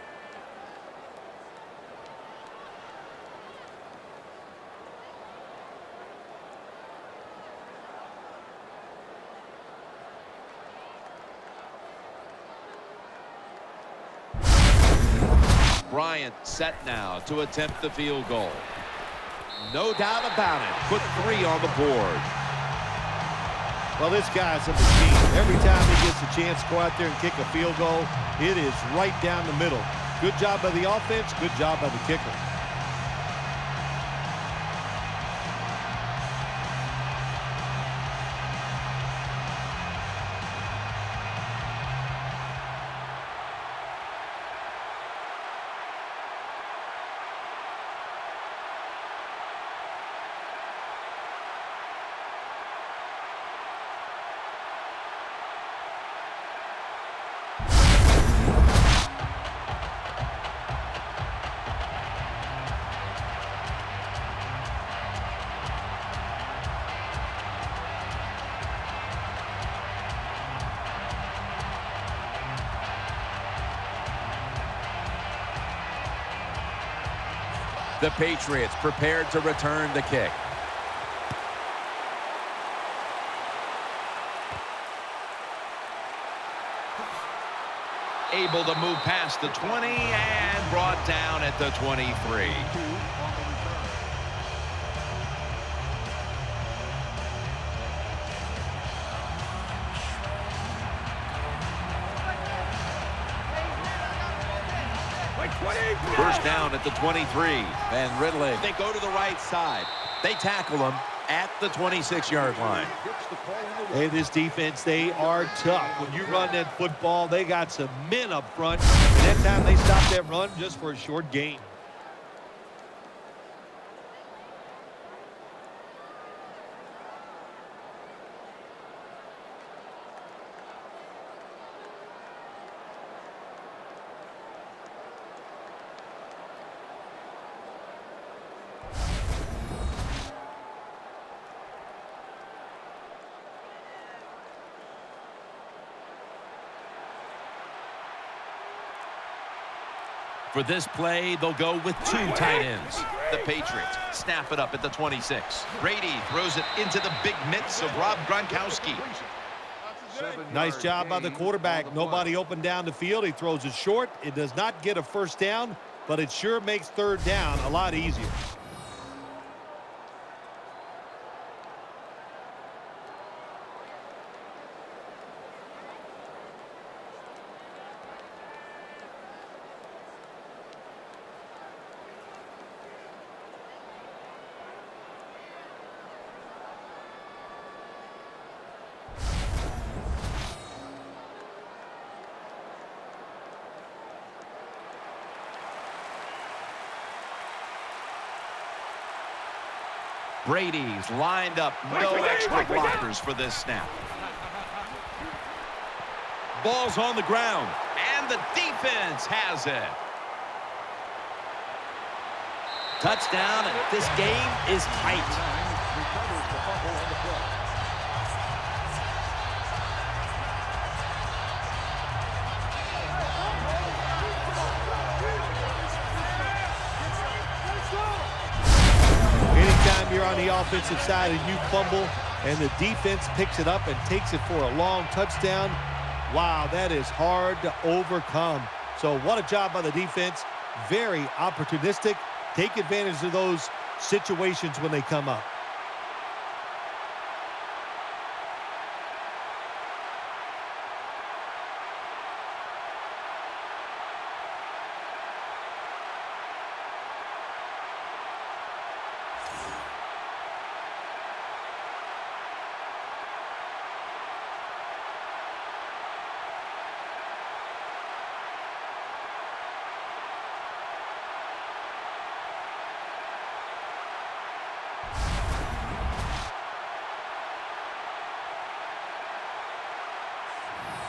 Bryant set now to attempt the field goal. No doubt about it. Put 3 on the board. Well, this guy's a machine. Every time he gets a chance to go out there and kick a field goal, it is right down the middle. Good job by the offense. Good job by the kicker. The Patriots prepared to return the kick. Able to move past the 20 and brought down at the 23. First down at the 23. And Ridley, they go to the right side. They tackle him at the 26-yard line. Hey, this defense, they are tough. When you run that football, they got some men up front. And that time they stopped that run just for a short gain. For this play, they'll go with two tight ends. The Patriots snap it up at the 26. Brady throws it into the big mitts of Rob Gronkowski. Nice job by the quarterback. Nobody open down the field. He throws it short. It does not get a first down, but it sure makes third down a lot easier. Brady's lined up, no extra blockers for this snap. Ball's on the ground, and the defense has it. Touchdown, and this game is tight. You're on the offensive side and you fumble and the defense picks it up and takes it for a long touchdown. Wow, that is hard to overcome. So what a job by the defense. Very opportunistic. Take advantage of those situations when they come up.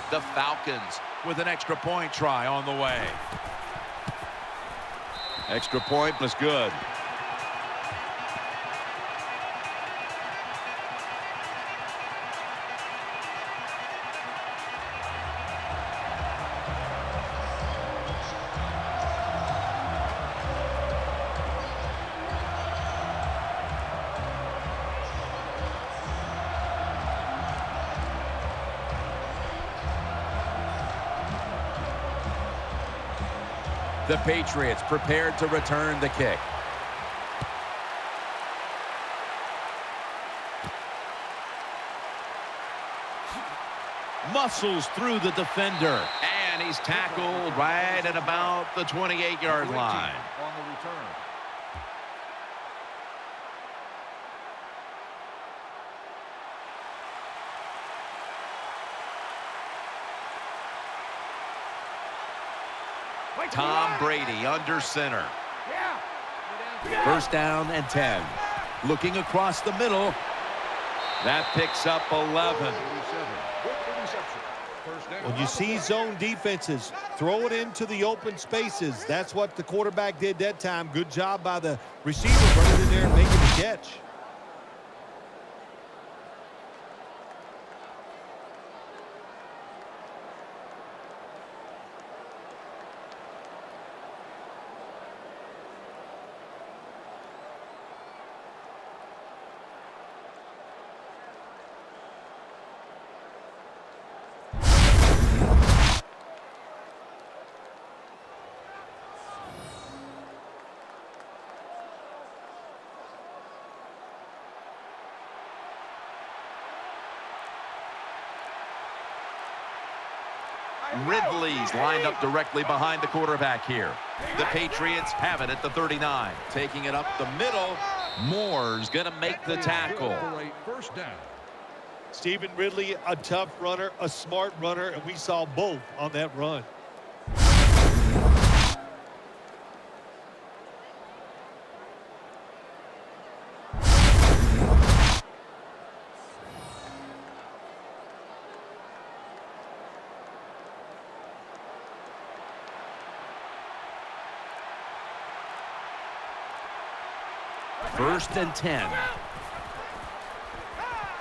The Falcons with an extra point try on the way. Extra point was good. The Patriots prepared to return the kick. Muscles through the defender. And he's tackled right at about the 28-yard line. On the return. Tom Brady under center. First down and 10. Looking across the middle. That picks up 11. When you see zone defenses, throw it into the open spaces. That's what the quarterback did that time. Good job by the receiver running in there and making the catch. Ridley's lined up directly behind the quarterback here. The Patriots have it at the 39. Taking it up the middle. Moore's going to make the tackle. For a first down. Stephen Ridley, a tough runner, a smart runner, and we saw both on that run. First and 10.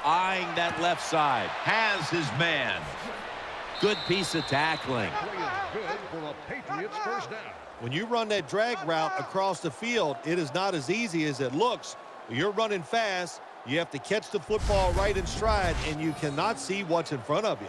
Eyeing that left side. Has his man. Good piece of tackling. Play is good for a Patriots first down. When you run that drag route across the field, it is not as easy as it looks. You're running fast. You have to catch the football right in stride, and you cannot see what's in front of you.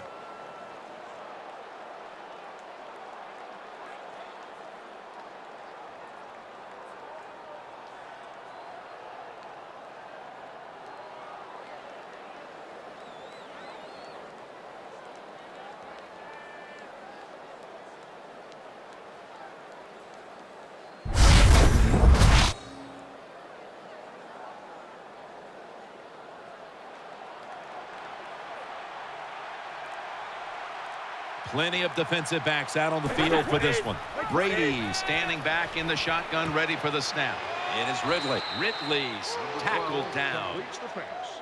Plenty of defensive backs out on the field for this one. Brady standing back in the shotgun, ready for the snap. It is Ridley. Ridley's tackled down. Completes the pass.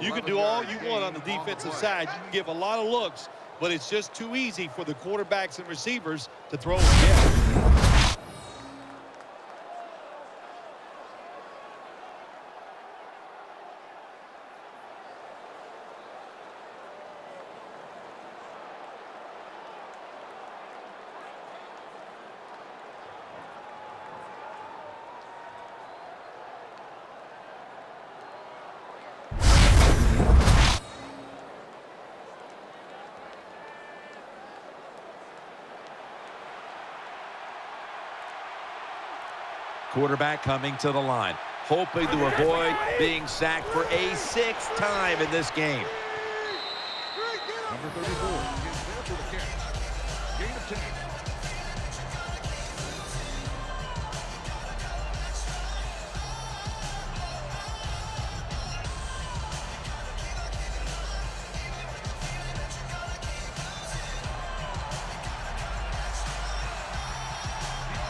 You can do all you want on the defensive side. You can give a lot of looks, but it's just too easy for the quarterbacks and receivers to throw a catch. Quarterback coming to the line, hoping to avoid being sacked for a 6th time in this game. Number 34 is there for the catch. Gain of 10.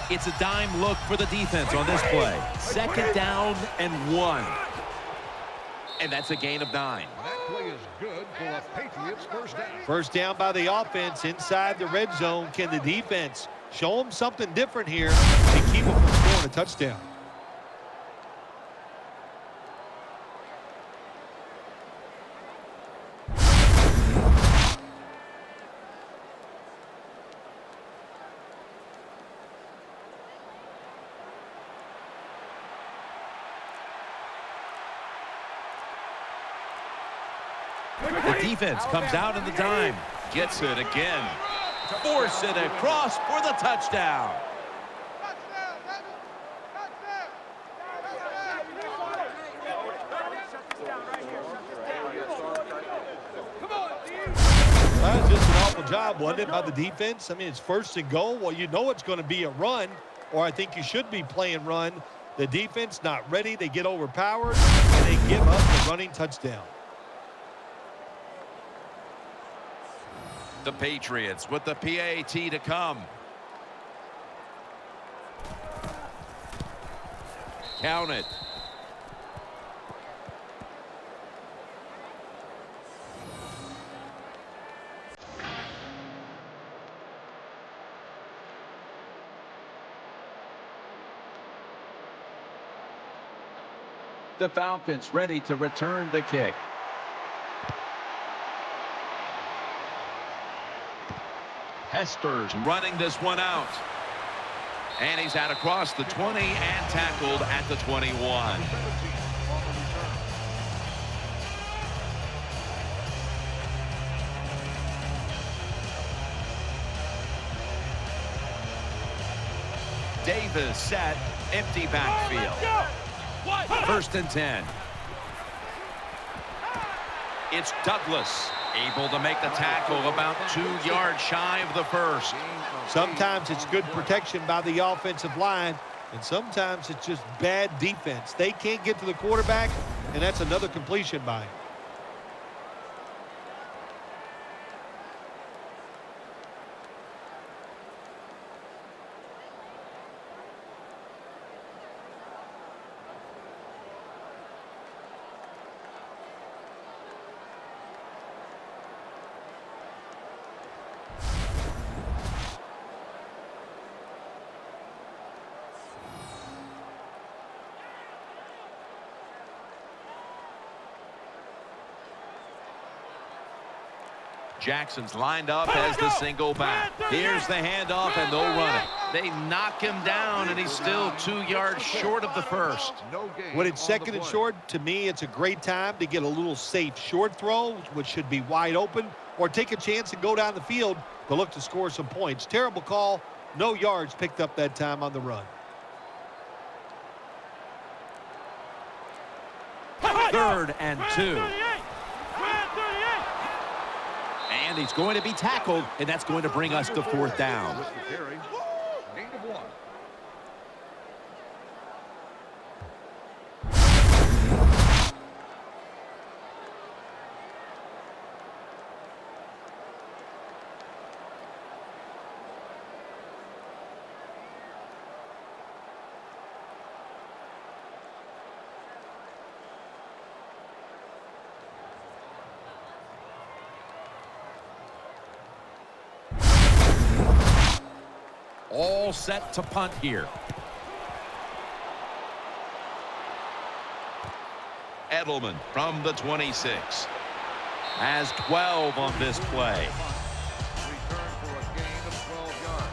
It's a dime look for the defense on this play. 2nd down and 1. And that's a gain of 9. That play is good for a Patriots first down. First down by the offense inside the red zone. Can the defense show them something different here and keep them from scoring a touchdown? The defense comes out in the dime. Gets it again. Force it across for the touchdown. That was just an awful job, wasn't it, by the defense? I mean, it's 1st and goal. Well, you know it's going to be a run, or I think you should be playing run. The defense not ready. They get overpowered, and they give up the running touchdown. The Patriots with the PAT to come. Count it. The Falcons ready to return the kick. Hester's running this one out. And he's out across the 20 and tackled at the 21. Davis set, empty backfield. 1st and 10. It's Douglas Able to make the tackle about 2 yards shy of the first. Sometimes it's good protection by the offensive line, and sometimes it's just bad defense. They can't get to the quarterback, and that's another completion by him. Jackson's lined up as the single back. Here's the handoff, and they'll run it. They knock him down, and he's still 2 yards short of the first. When it's second and short, to me, it's a great time to get a little safe short throw, which should be wide open, or take a chance and go down the field to look to score some points. Terrible call. No yards picked up that time on the run. 3rd and 2. And he's going to be tackled, and that's going to bring us to 4th down. All set to punt here. Edelman from the 26. Has 12 on this play. Return for a gain of 12 yards.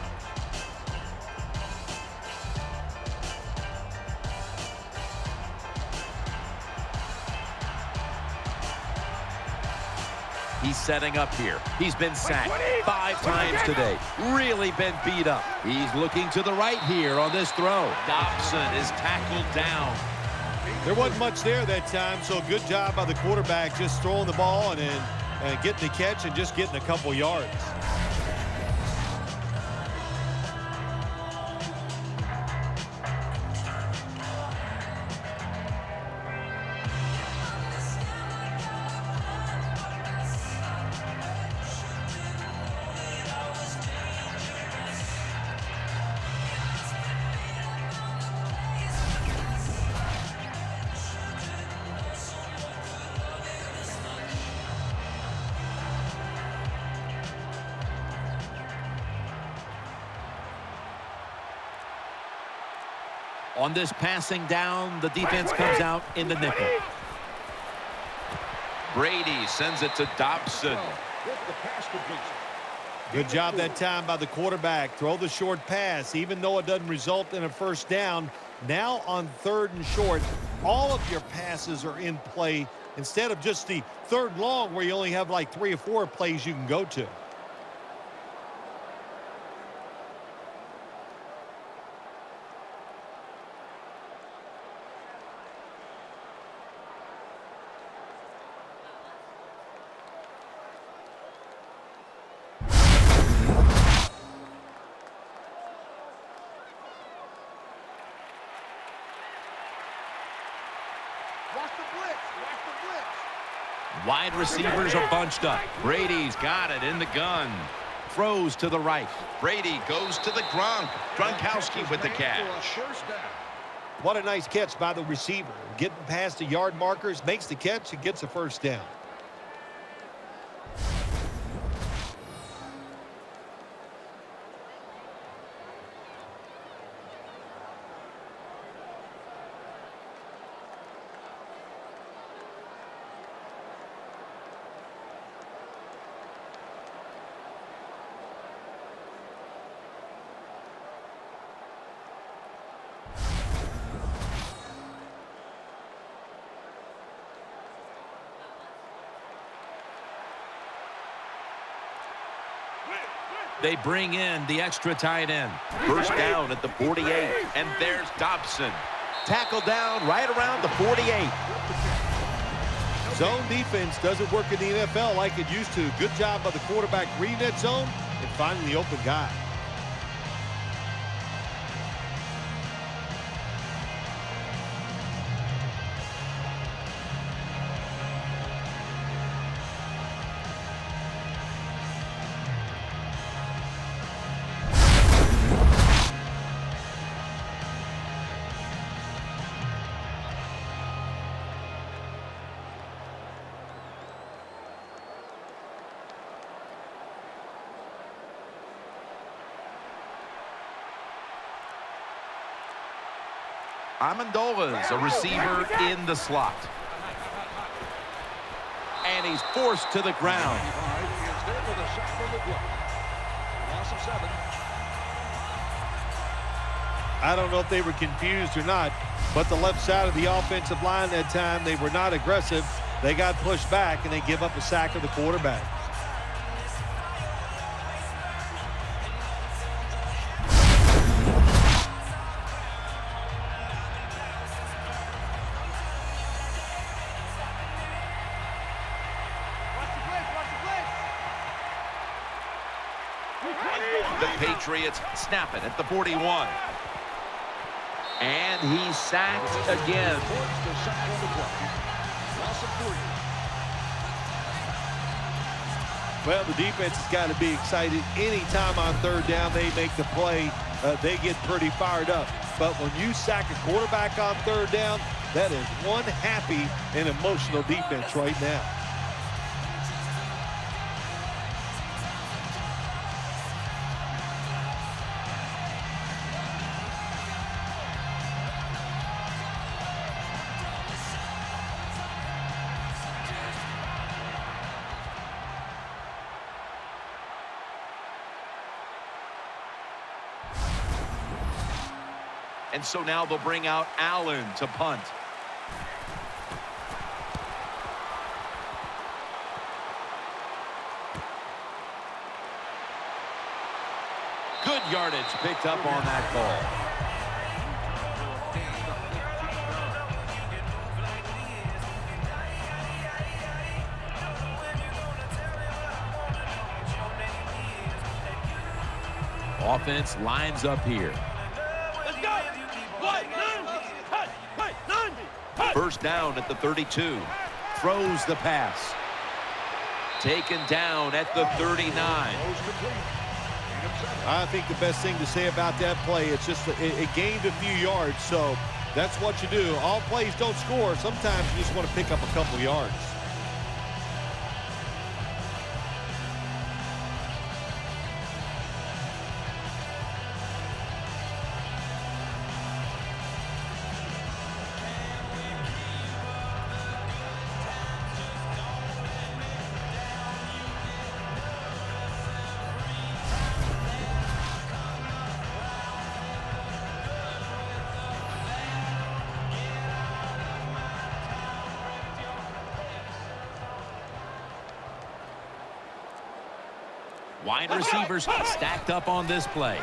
He's setting up here. He's been sacked 5 times today. Really been beat up. He's looking to the right here on this throw. Dobson is tackled down. There wasn't much there that time, so good job by the quarterback just throwing the ball and getting the catch and just getting a couple yards. On this passing down, the defense comes out in the nickel. Brady sends it to Dobson. Good job that time by the quarterback. Throw the short pass, even though it doesn't result in a first down. Now on 3rd and short, all of your passes are in play instead of just the 3rd long where you only have like 3 or 4 plays you can go to. Wide receivers are bunched up. Brady's got it in the gun. Throws to the right. Brady goes to the Gronkowski with the catch. What a nice catch by the receiver. Getting past the yard markers, makes the catch, and gets a first down. They bring in the extra tight end. First down at the 48, and there's Dobson. Tackled down right around the 48. Zone defense doesn't work in the NFL like it used to. Good job by the quarterback reading that zone and finding the open guy. Amendola's a receiver in the slot. And he's forced to the ground. He is there for the sack on the play. Loss of 7. I don't know if they were confused or not, but the left side of the offensive line that time, they were not aggressive. They got pushed back, and they give up a sack of the quarterback. The Patriots snap it at the 41. And he's sacked again. Well, the defense has got to be excited. Anytime on third down they make the play, they get pretty fired up. But when you sack a quarterback on third down, that is one happy and emotional defense right now. And so now they'll bring out Allen to punt. Good yardage picked up on that call. Offense lines up here. First down at the 32. Throws the pass. Taken down at the 39. I think the best thing to say about that play, it's just it gained a few yards, so that's what you do. All plays don't score. Sometimes you just want to pick up a couple yards. Wide receivers stacked up on this play.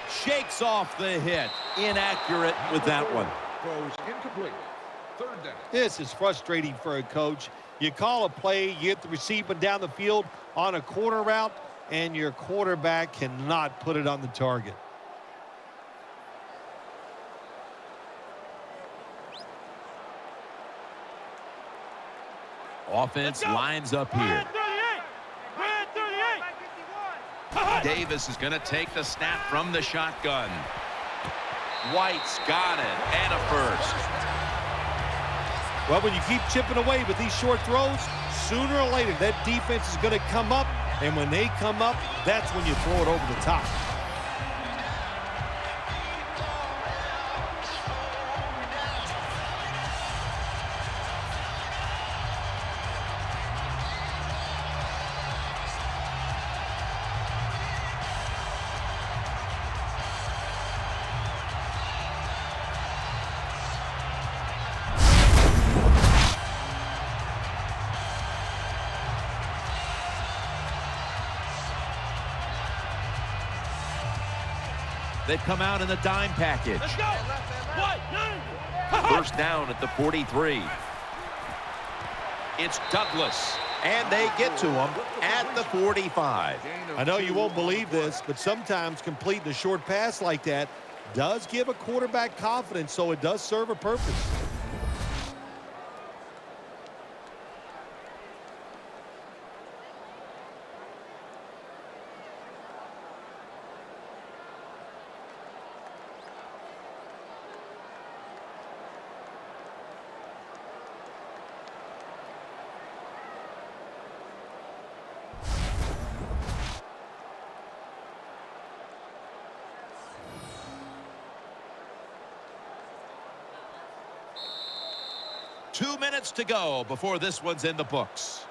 Shakes off the hit. Inaccurate with that one. Throws incomplete. Third down. This is frustrating for a coach. You call a play, you get the receiver down the field on a corner route, and your quarterback cannot put it on the target. Offense lines up here. Davis is going to take the snap from the shotgun. White's got it, and a first. Well, when you keep chipping away with these short throws, sooner or later that defense is going to come up, and when they come up, that's when you throw it over the top. They come out in the dime package. Let's go. First down at the 43. It's Douglas. And they get to him at the 45. I know you won't believe this, but sometimes completing a short pass like that does give a quarterback confidence, so it does serve a purpose. Two minutes to go before this one's in the books.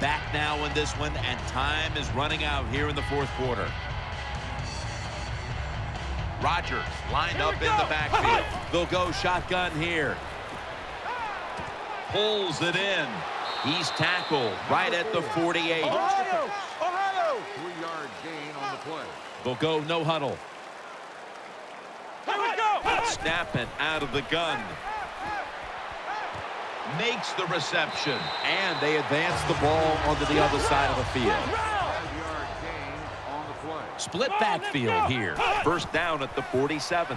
Back now in this one, and time is running out here in the fourth quarter. Rodgers lined up in the backfield. They'll go shotgun here. Pulls it in. He's tackled right at the 48. Ohio! 3-yard gain on the play. They'll go no huddle. Here we go! Snap it out of the gun. Makes the reception. And they advance the ball onto the other side of the field. 5-yard gain on the play. Split backfield here. First down at the 47.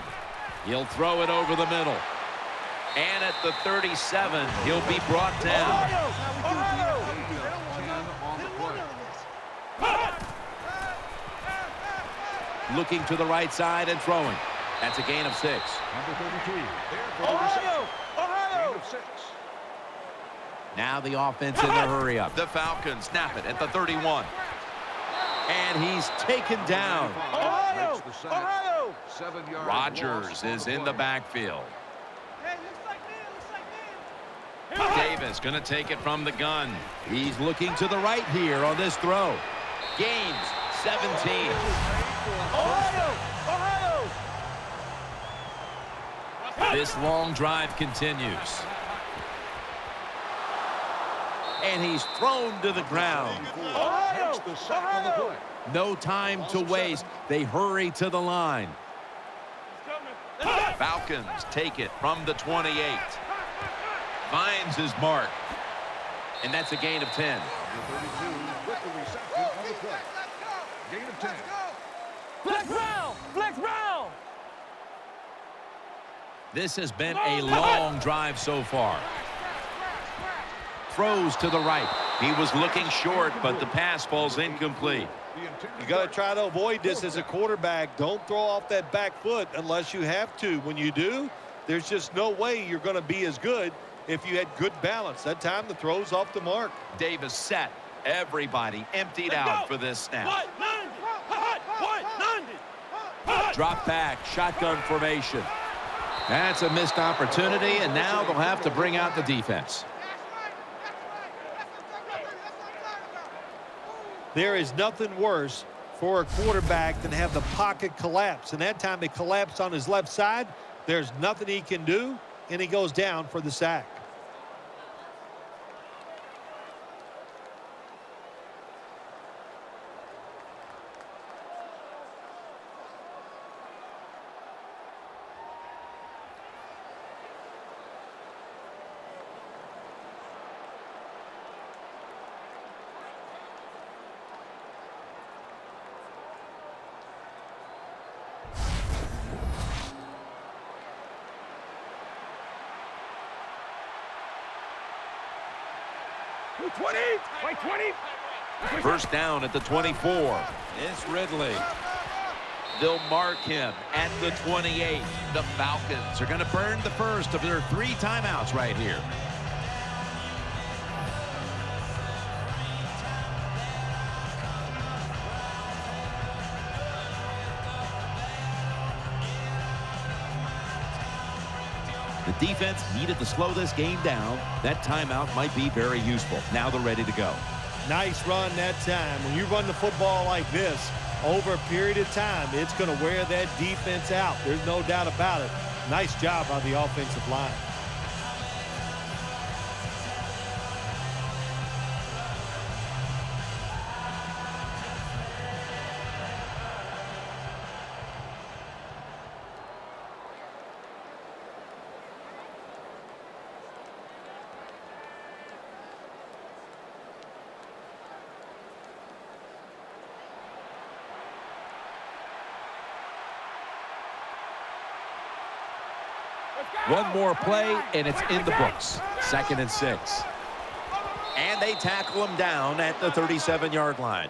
He'll throw it over the middle. And at the 37, he'll be brought down. Gain of 10 on the play. Looking to the right side and throwing. That's a gain of 6. Number 33. There for the reception. Gain of 6. Now the offense in the hurry up. The Falcons snap it at the 31. And he's taken down. Makes the sack. 7-yard Rodgers is in the backfield. Davis going to take it from the gun. He's looking to the right here on this throw. Gains 17. This long drive continues. And he's thrown to the ground. Takes the sack on the play. No time to waste. They hurry to the line. Falcons take it from the 28. Finds his mark. And that's a gain of 10. Number 32 with the reception on the play. Gain of 10. Flex round! Flex round! This has been a long drive so far. Throws to the right. He was looking short, but the pass falls incomplete. You got to try to avoid this as a quarterback. Don't throw off that back foot unless you have to. When you do, there's just no way you're going to be as good if you had good balance. That time the throw's off the mark. Davis set. Everybody emptied out for this snap. Drop back. Shotgun formation. That's a missed opportunity, and now they'll have to bring out the defense. There is nothing worse for a quarterback than have the pocket collapse. And that time it collapsed on his left side. There's nothing he can do, and he goes down for the sack. First down at the 24. It's Ridley. They'll mark him at the 28. The Falcons are going to burn the first of their 3 timeouts right here. The defense needed to slow this game down. That timeout might be very useful. Now they're ready to go. Nice run that time. When you run the football like this, over a period of time, it's going to wear that defense out. There's no doubt about it. Nice job on the offensive line. One more play, and it's in the books. 2nd and 6. And they tackle him down at the 37-yard line.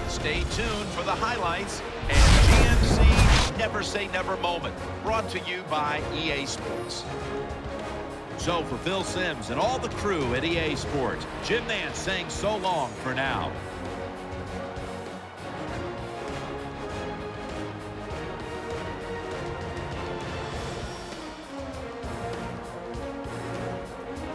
Stay tuned for the highlights and GMC Never Say Never moment, brought to you by EA Sports. So for Phil Simms and all the crew at EA Sports, Jim Nance saying so long for now.